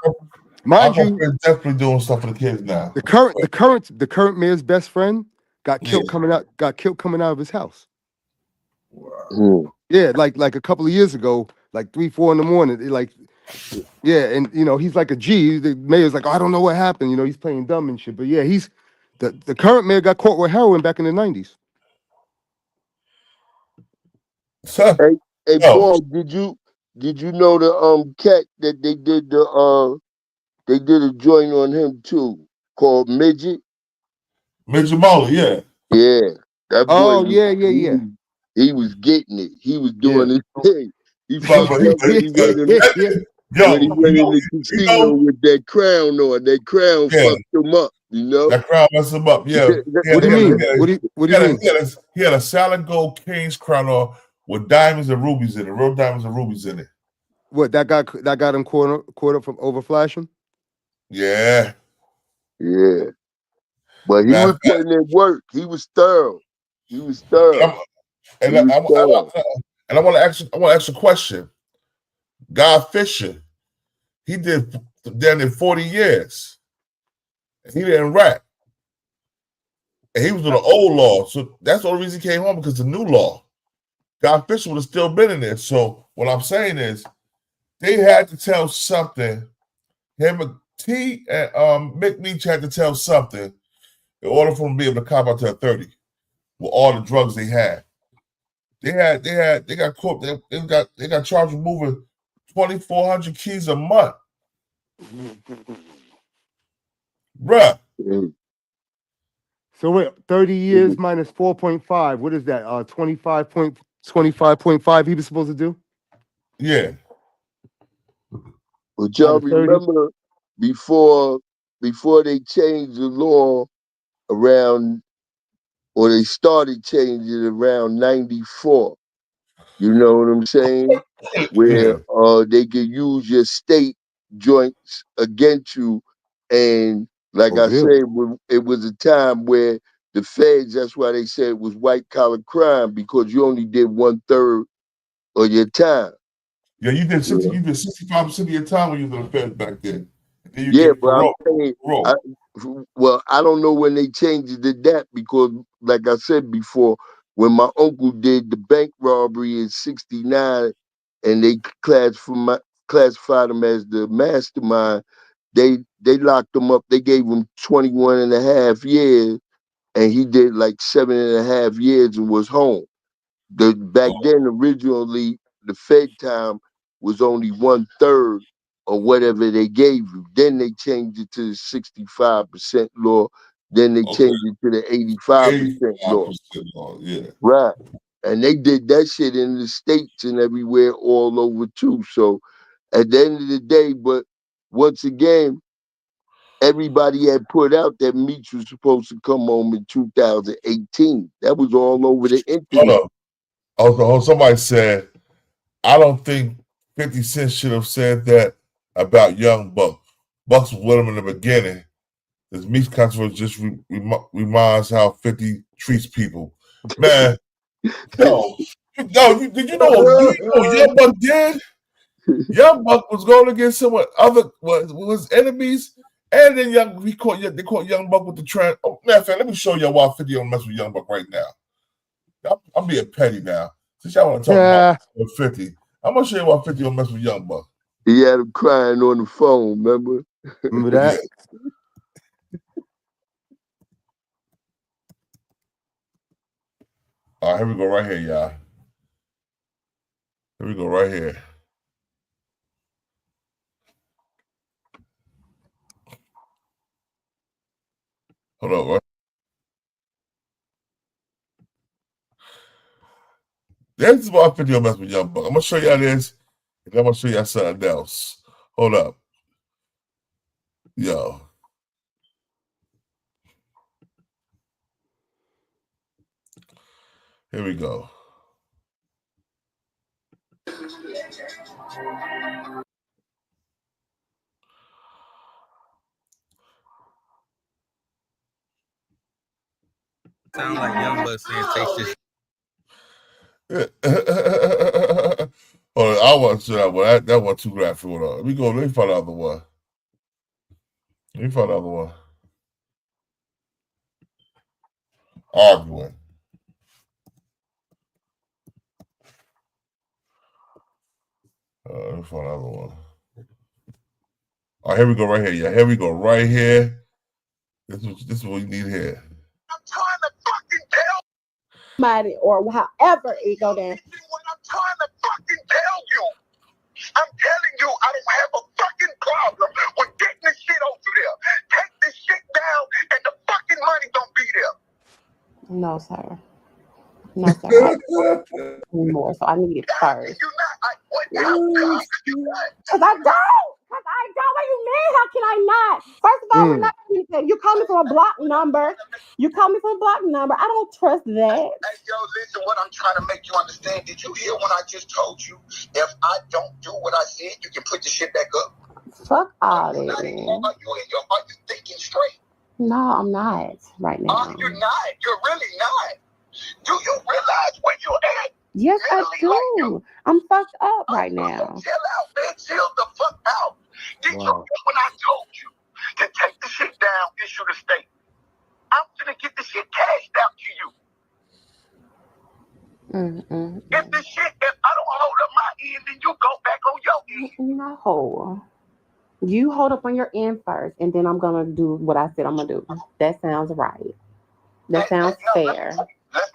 definitely doing stuff for the kids now. The current mayor's best friend got killed coming out of his house. Wow. Yeah, like a couple of years ago, like 3, 4 in the morning. And he's like a G. The mayor's like, I don't know what happened. He's playing dumb and shit. But yeah, he's the current mayor got caught with heroin back in the 90s. Hey, Paul, did you know the cat that they did a joint on him too called Midget? Midget Molly, yeah. Yeah. That boy he was getting it. He was doing his thing. He fucked up when he went in the casino with that crown on. That crown fucked him up, That crown messed him up, yeah. What do you mean? What do you mean? He had a solid gold King's crown on with diamonds and rubies in it, real diamonds and rubies in it. What, that got him caught up from over flashing? Yeah. Yeah. But he was putting in work. He was thorough. And I want to ask a question. Guy Fisher, he did down in 40 years. He didn't rap. And he was in the old law. So that's the only reason he came home, because the new law. Guy Fisher would have still been in there. So what I'm saying is they had to tell something. Him and T and Meech had to tell something in order for him to be able to cop out to a 30 with all the drugs they had. They got caught. They got charged with moving 2,400 keys a month, bruh. So wait, 30 years minus 4.5. What is that? 25.5 he was supposed to do? Yeah. But y'all Out of 30. remember before they changed the law around, or they started changing it around 94. You know what I'm saying? Where Yeah. they could use your state joints against you. And like Oh, I really? said, it was a time where the feds, that's why they said it was white collar crime, because you only did 1/3 of your time. Yeah, you did You 60, know? you did 65% of your time when you was in the Fed back then. And then you Yeah, get but I'm parole. saying, I, Parole. well, I don't know when they changed it to that, because, like I said before, when my uncle did the bank robbery in '69, and they classified him as the mastermind, they locked him up. They gave him 21 and a half years, and he did like 7.5 years and was home. Back then, originally, the Fed time was only 1/3 or whatever they gave you. Then they changed it to the 65% law. Then they Okay. changed it to the 85% law. 85% law, yeah. Right. And they did that shit in the States and everywhere all over too. So at the end of the day, but once again, everybody had put out that Meech was supposed to come home in 2018. That was all over the Hold internet. on. Somebody said, I don't think 50 Cent should have said that about Young Buck. Bucks was with him in the beginning. This Meech controversy just reminds how 50 treats people. Man, yo, did you know Young Buck did? Young Buck was going against someone other was enemies, and then they caught Young Buck with the trend. Oh, man, let me show y'all why 50 don't mess with Young Buck right now. I'm being petty now. Since y'all want to talk Yeah. about 50, I'm gonna show you why 50 don't mess with Young Buck. He had him crying on the phone, remember? Remember Yeah. that? All right, here we go right here, y'all. Here we go right here. Hold on, right? This is why 50 don't mess with Young Buck. I'm gonna show y'all this, and I'm gonna show y'all something else. Hold up. Yo. Here we go. Sound like Young Buck saying take this. Hold on, I want to show that one. That one too graphic. Hold on. Let me find another one. Let me find another one. Arguing. Let me find another one. All right, here we go right here. Yeah, here we go right here. This is what you need here. I'm trying to fucking tell somebody, or however it go down. What I'm trying to fucking tell you. I'm telling you, I don't have a fucking problem with getting this shit over there. Take this shit down and the fucking money don't be there. No, sir. No, sir. More, so I need it first. Because I don't. What do you mean? How can I not? First of all, we're not communicating. You call me from a block number. I don't trust that. Hey, yo, listen, what I'm trying to make you understand. Did you hear when I just told you, if I don't do what I said, you can put the shit back up? Fuck all that. Are you thinking straight? No, I'm not right now. You're not. You're really not. Do you realize where you're at? Yes, I do. I'm fucked up right now. So chill out, man. Chill the fuck out. Did you hear when I told you to take the shit down, issue the state? I'm gonna get the shit cashed out to you. If I don't hold up my end, then you go back on your end. No. You hold up on your end first, and then I'm gonna do what I said I'm gonna do. That sounds right. That sounds fair. Let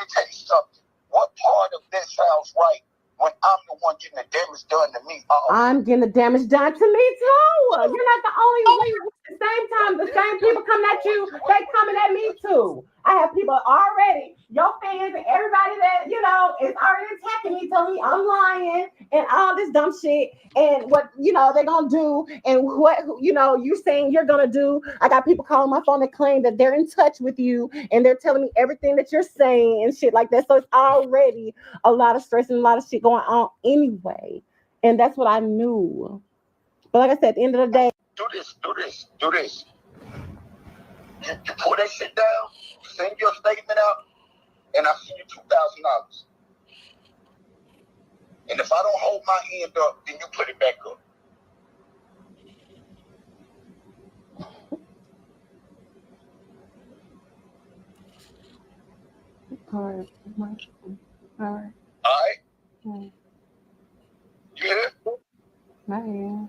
me tell you something. What part of this sounds right when I'm the one getting the damage done to me? I'm getting the damage done to me too. You're not the only one. At the same time, the same people coming at you, they coming at me too. I have people already, your fans and everybody that, you know, is already attacking me, telling me I'm lying and all this dumb shit and what, you know, they're going to do and what, you know, you saying you're going to do. I got people calling my phone that claim that they're in touch with you and they're telling me everything that you're saying and shit like that. So it's already a lot of stress and a lot of shit going on anyway. And that's what I knew. But like I said, at the end of the day, do this. You pull that shit down, send your statement out, and I send you $2,000. And if I don't hold my end up, then you put it back up. all right. You hear it? Man.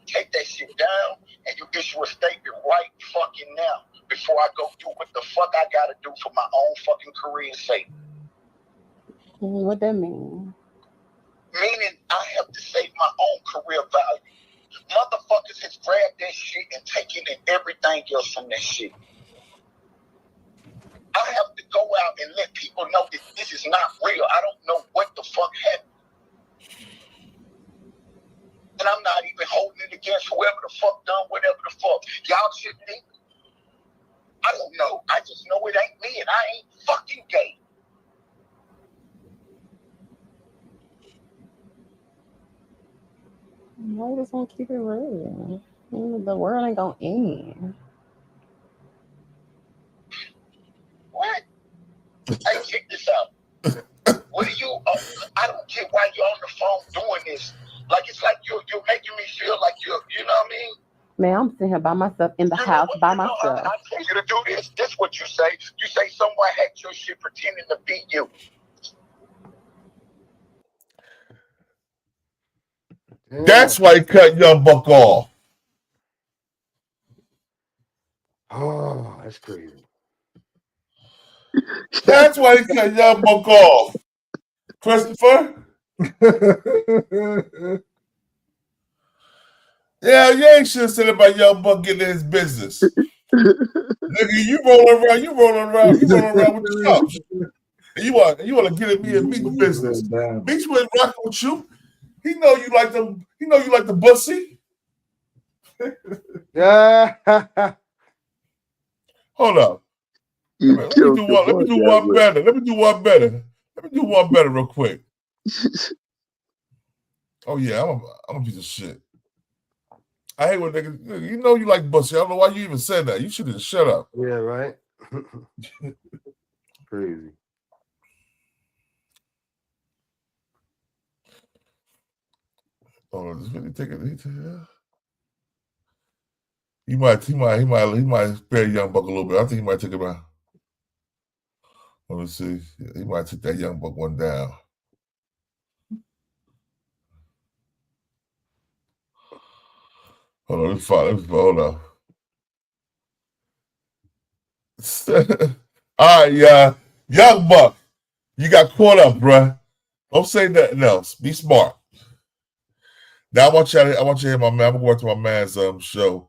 Take that shit down, and you issue a statement right fucking now before I go do what the fuck I gotta do for my own fucking career's sake. What that mean? Meaning I have to save my own career value. Motherfuckers has grabbed that shit and taken in everything else from that shit. I have to go out and let people know that this is not real. I don't know what the fuck happened. And I'm not even holding it against whoever the fuck done whatever the fuck. Y'all shouldn't be. I don't know. I just know it ain't me and I ain't fucking gay. I just want to keep it real. The world ain't gonna end. What? Hey, check this out. What are you? I don't get why you're on the phone doing this. Like it's like you're making me feel like you know what I mean? Man, I'm sitting here by myself in the house by myself. I tell you to do this. This what you say. You say someone hacked your shit pretending to be you. That's why he cut Young Buck off. Oh, that's crazy. That's why he cut Young Buck off. Christopher? Yeah, you ain't should have said about Young Buck getting in his business. Nigga, you rolling around with the cops. And you want to get in me and Meech business. Meech wasn't rocking with you. He know you like the bussy. Yeah. Hold up. Let me do one better. Let me do one better real quick. Oh yeah, I'm a piece of shit. I hate when niggas. You know you like bussy. I don't know why you even said that. You should have shut up. Yeah, right. Crazy. Oh, this really take it. He might spare Young Buck a little bit. I think he might take him out. Let me see. He might take that Young Buck one down. Hold on, hold on. All right, Young Buck, you got caught up, bruh. Don't say nothing else. Be smart. Now I want you to hear my man. I'm gonna go to my man's show.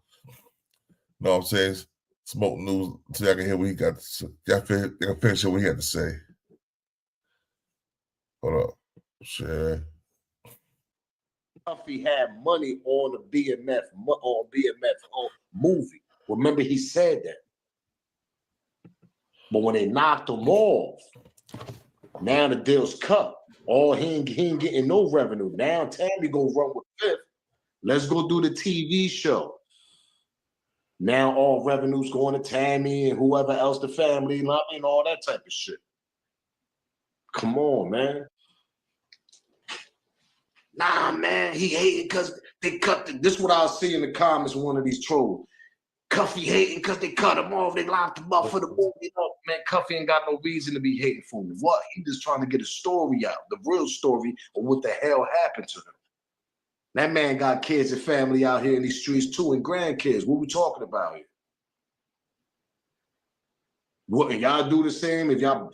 Know what I'm saying? Smoke news so I can hear what he got to say. I can finish what he had to say. Hold up. Share. Puffy had money on the BMF movie. Remember, he said that. But when they knocked him off, now the deal's cut. He ain't getting no revenue. Now Tammy go run with Fifth. Let's go do the TV show. Now all revenue's going to Tammy and whoever else, the family, and all that type of shit. Come on, man. Nah, man, he hated because they cut this is what I'll see in the comments of one of these trolls. Cuffy hating because they cut him off, they locked him up for the movie. Oh, man, Cuffy ain't got no reason to be hating for me. What? He just trying to get a story out, the real story of what the hell happened to him. That man got kids and family out here in these streets too, and grandkids. What we talking about here? What, and y'all do the same? If y'all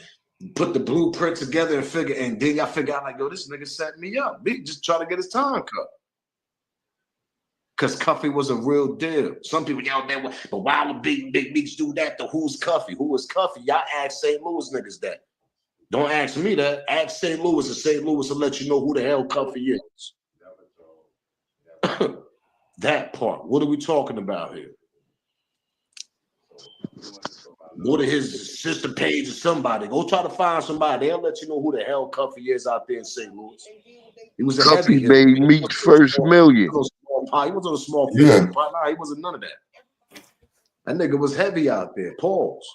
put the blueprint together and then y'all figure out like, yo, this nigga set me up. Big just try to get his time cut. Because Cuffy was a real deal. Some people yell that, but why would Big Meech do that? The who's Cuffy? Who is Cuffy? Y'all ask St. Louis niggas that. Don't ask me that. Ask St. Louis, and St. Louis will let you know who the hell Cuffy is. That part. What are we talking about here? Go to his sister page or somebody. Go try to find somebody. They'll let you know who the hell Cuffy is out there in St. Louis. He was a Cuffy heavy. made Meech first million. He was on a small fish. Yeah. Nah, he wasn't none of that. That nigga was heavy out there. Pause.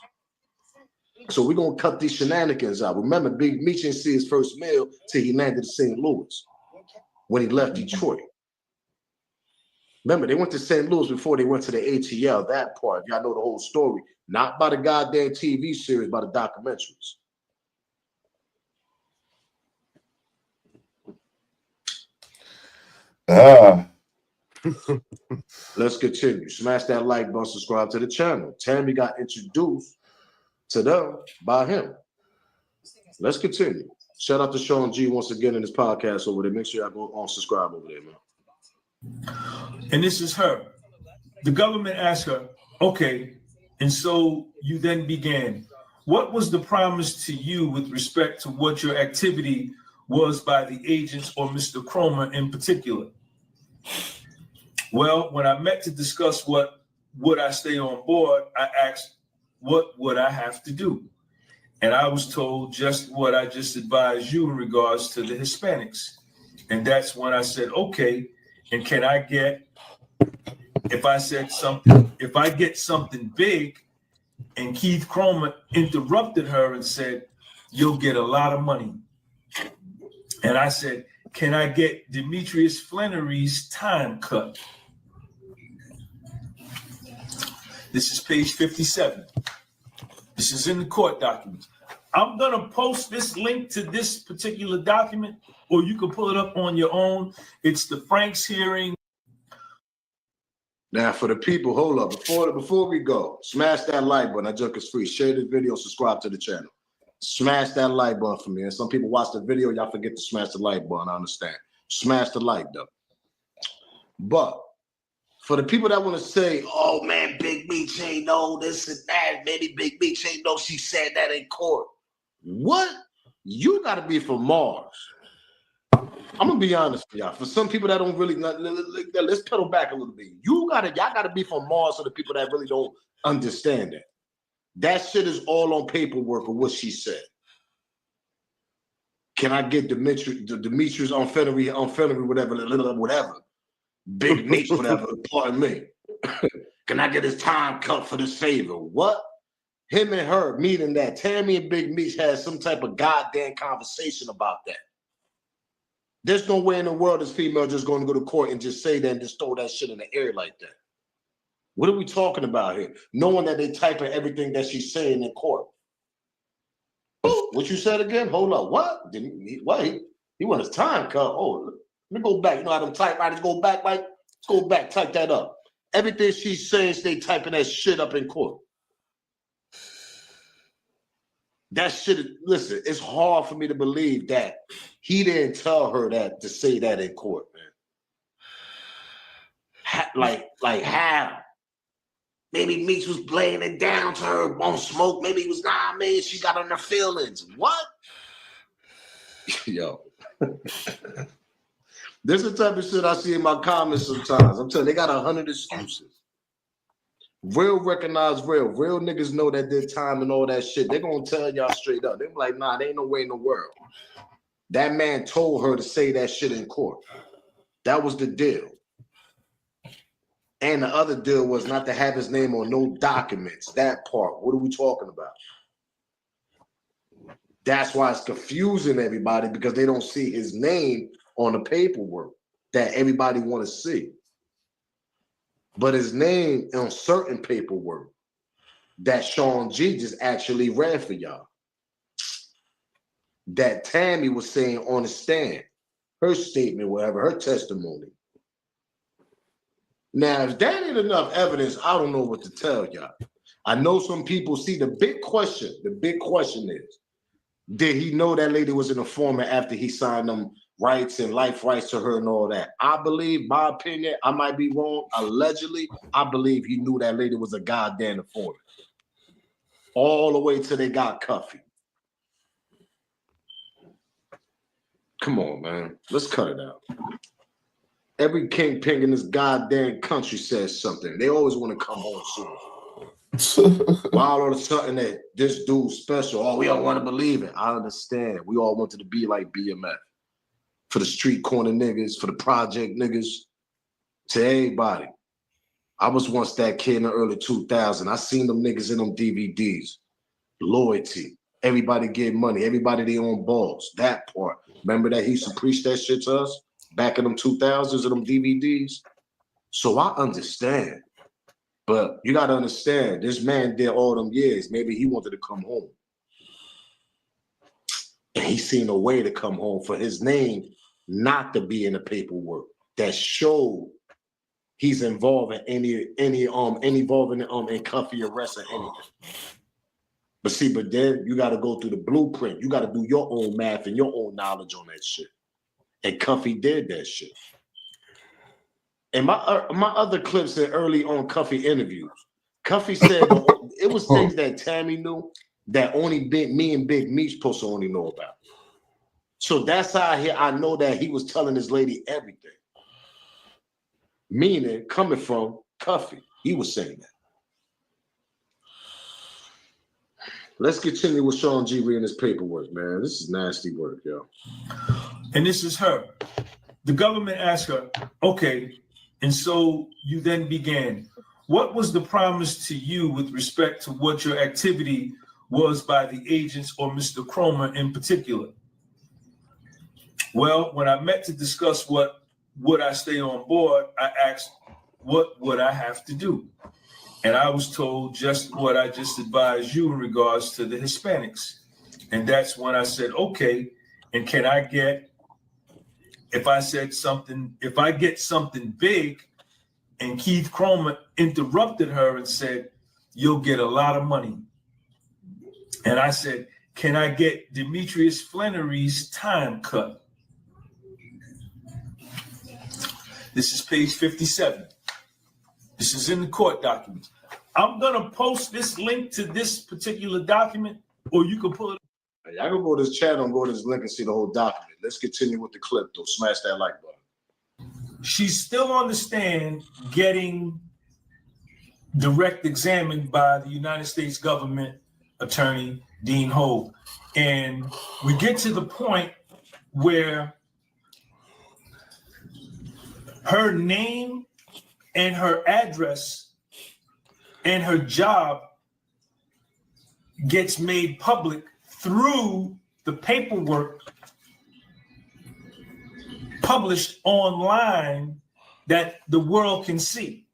So we're gonna cut these shenanigans out. Remember, Big Meech didn't see his first meal till he landed in St. Louis when he left Detroit. Remember, they went to St. Louis before they went to the ATL. That part, y'all know the whole story. Not by the goddamn TV series, by the documentaries. Let's continue. Smash that like button, subscribe to the channel. Tammy got introduced to them by him. Let's continue. Shout out to Sean G once again in his podcast over there. Make sure y'all go on subscribe over there, man. And this is her. The government asked her, okay, and so you then began. What was the promise to you with respect to what your activity was by the agents or Mr. Cromer in particular? Well, when I met to discuss what would I stay on board, I asked, what would I have to do? And I was told just what I just advised you in regards to the Hispanics. And that's when I said, okay, and can I get, if I get something big, and Keith Cromer interrupted her and said, you'll get a lot of money. And I said, can I get Demetrius Flannery's time cut? This is page 57. This is in the court documents. I'm going to post this link to this particular document, or you can pull it up on your own. It's the Franks hearing. Now, for the people, hold up. Before we go, smash that like button. That junk is free. Share this video, subscribe to the channel. Smash that like button for me. And some people watch the video, y'all forget to smash the like button. I understand. Smash the like, though. But for the people that want to say, oh, man, Big Meech ain't know this and that. Maybe Big Meech ain't know she said that in court. What? You got to be from Mars. I'm gonna be honest with y'all. For some people that don't really, let's pedal back a little bit. Y'all gotta be from Mars for the people that really don't understand that. That shit is all on paperwork of what she said. Can I get Demetrius on Fennery, whatever. Big Meech, whatever, pardon me. Can I get his time cut for the favor? What? Him and her meeting that. Tammy and Big Meech had some type of goddamn conversation about that. There's no way in the world this female just going to go to court and just say that and just throw that shit in the air like that. What are we talking about here? Knowing that they typing everything that she's saying in court. Oh, what you said again? Hold up. What? What? He want his time cut. Oh, let me go back. You know how them typewriters go back? Like, let's go back. Type that up. Everything she's saying, they typing that shit up in court. That shit, listen, it's hard for me to believe that he didn't tell her that to say that in court, man. Like how? Maybe Meech was laying it down to her, won't smoke. Maybe he was, man, she got on her feelings. What? Yo. This is the type of shit I see in my comments sometimes. I'm telling you, they got 100 excuses. Real recognize real. Real niggas know that their time and all that shit. They're going to tell y'all straight up. They're like, nah, there ain't no way in the world. That man told her to say that shit in court. That was the deal. And the other deal was not to have his name on no documents. That part. What are we talking about? That's why it's confusing everybody, because they don't see his name on the paperwork that everybody want to see. But his name on certain paperwork that Sean G just actually read for y'all. That Tammy was saying on the stand. Her statement, whatever, her testimony. Now, if that ain't enough evidence, I don't know what to tell y'all. I know some people see the big question is, did he know that lady was an informant after he signed them rights and life rights to her and all that. I believe, my opinion, I might be wrong. Allegedly, I believe he knew that lady was a goddamn informant. All the way till they got Cuffy. Come on, man. Let's cut it out. Every kingpin in this goddamn country says something. They always want to come home soon. Why all of a sudden that this dude's special? Oh, we don't want to believe it. I understand. We all wanted to be like BMF. For the street corner niggas, for the project niggas, to everybody. I was once that kid in the early 2000s. I seen them niggas in them DVDs. Loyalty. Everybody get money. Everybody they own balls. That part. Remember that he used to preach that shit to us back in them 2000s and them DVDs? So I understand. But you got to understand, this man did all them years. Maybe he wanted to come home. And he seen a way to come home for his name not to be in the paperwork that showed he's involved in any involvement in Cuffy arrest or anything. But see, but then you got to go through the blueprint. You got to do your own math and your own knowledge on that shit. And Cuffy did that shit. And my other clips in early on Cuffy interviews, Cuffy said it was things that Tammy knew that only me and Big Meech supposed to only know about. So that's how I know that he was telling his lady everything. Meaning coming from Cuffy. He was saying that. Let's continue with Sean G reading his paperwork, man. This is nasty work, yo. And this is her. The government asked her, okay, and so you then began. What was the promise to you with respect to what your activity was by the agents or Mr. Cromer in particular? Well, when I met to discuss what would I stay on board, I asked, what would I have to do? And I was told just what I just advised you in regards to the Hispanics. And that's when I said, okay, and can I get, if I get something big, and Keith Cromer interrupted her and said, you'll get a lot of money. And I said, can I get Demetrius Flannery's time cut? This is page 57. This is in the court documents. I'm gonna post this link to this particular document, or you can pull it. Y'all can go to this channel and go to this link and see the whole document. Let's continue with the clip, though. Smash that like button. She's still on the stand getting direct examined by the United States government attorney, Dean Hogue. And we get to the point where her name and her address and her job gets made public through the paperwork published online that the world can see,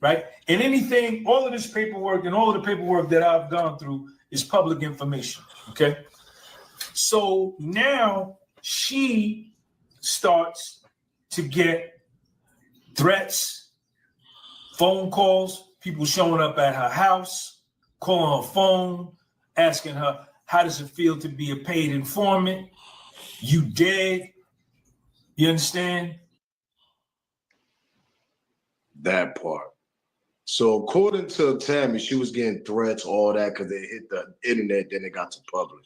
right? And anything, all of this paperwork and all of the paperwork that I've gone through is public information, okay? So now she starts to get threats, phone calls, people showing up at her house, calling her phone, asking her, how does it feel to be a paid informant? You dead? You understand? That part. So according to Tammy, she was getting threats, all that, because they hit the internet, then it got to public.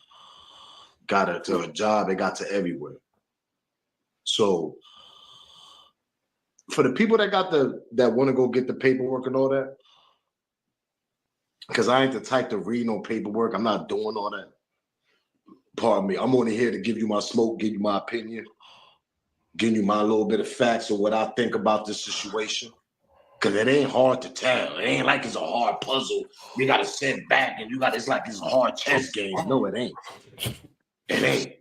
Got her to her job, it got to everywhere. So for the people that want to go get the paperwork and all that, because I ain't the type to read no paperwork, I'm not doing all that. Pardon me, I'm only here to give you my smoke, give you my opinion, give you my little bit of facts of what I think about this situation. Because it ain't hard to tell. It ain't like it's a hard puzzle. You got to sit back and it's like it's a hard chess game. No, it ain't. It ain't.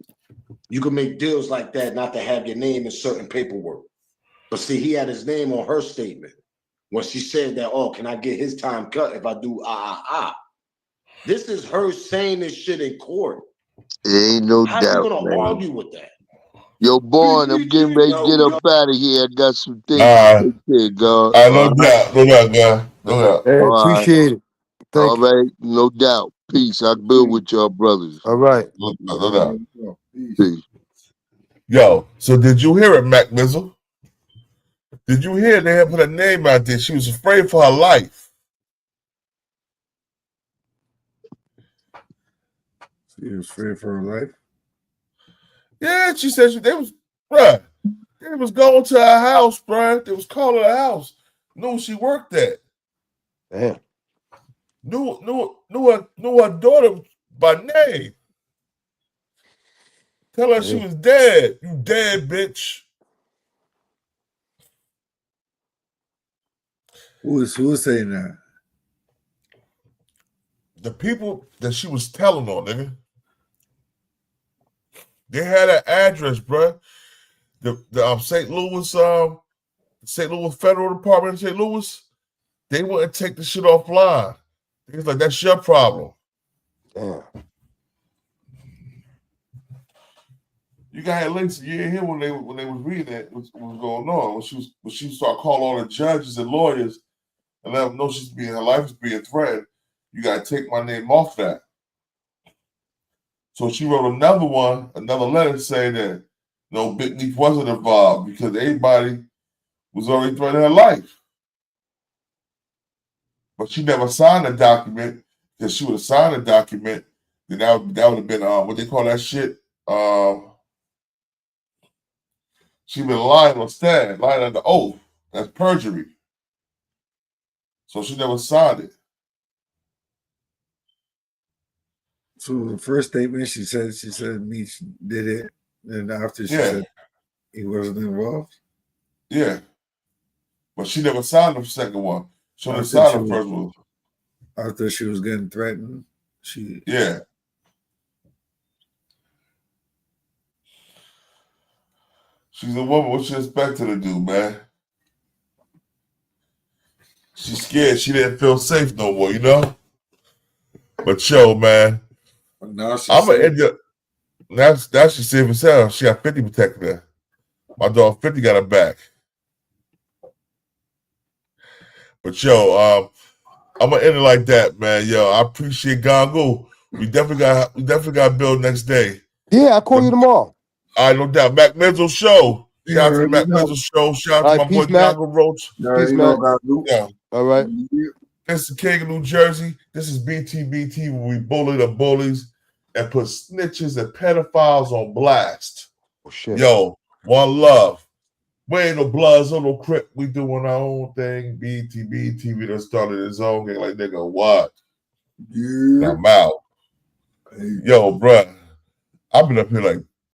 You can make deals like that not to have your name in certain paperwork. But see, he had his name on her statement when she said that, oh, can I get his time cut if I do This is her saying this shit in court. There ain't no How doubt, you gonna man. argue with that? Yo, Born, I'm getting ready to get up out of here. I got some things to take care, God. No doubt, guy. No doubt. Hey, All right. appreciate it. Thank All you. right, no doubt. Peace. I build with y'all brothers. All right. No doubt. Peace. Yo, so did you hear it, Mac Mizzle? Did you hear they had put a name out there? She was afraid for her life. She was afraid for her life. Yeah, she said they was going to her house, bruh. They was calling her house. Knew she worked at. Damn. Knew her daughter by name. Tell her she was dead. You dead, bitch. Who was saying that? The people that she was telling on, nigga. They had an address, bruh. The St. Louis Federal Department in St. Louis, they wouldn't take the shit offline. He was like, that's your problem. Damn. You got links. You didn't hear when they was reading it, what was going on. When she started calling all the judges and lawyers and let them know her life is being threatened. You gotta take my name off that. So she wrote another letter saying that no, Big Meech wasn't involved because everybody was already threatening her life. But she never signed a document, because she would have signed a document, then that would have been what they call that shit. She been lying on stand, lying under oath. That's perjury. So she never signed it. So the first statement she said Meech did it, and after she said he wasn't involved. Yeah. But she never signed the second one. She only signed the first one. After she was getting threatened, Yeah. She's a woman. What you expect her to do, man? She's scared. She didn't feel safe no more, you know? But yo, man. Now she's I'm gonna end up. Now she's safe as hell. She got 50 protecting her. My dog 50 got her back. But yo, I'm gonna end it like that, man. Yo, I appreciate Gongo. We definitely got to build next day. Yeah, I'll call you tomorrow. All right, no doubt. Mac Menzel Show. Shout out to Mac Menzel Show. Shout out to my boy Gongo Roach. Peace, Mac. Yeah. All right. This is King of New Jersey. This is BTBT, where we bully the bullies and put snitches and pedophiles on blast. Oh, shit. Yo, one love. We ain't no Bloods or no Crip. We doing our own thing. BTB TV done started his own game. Like, nigga, what? Yeah. I'm out. Yo, bruh. I've been up here like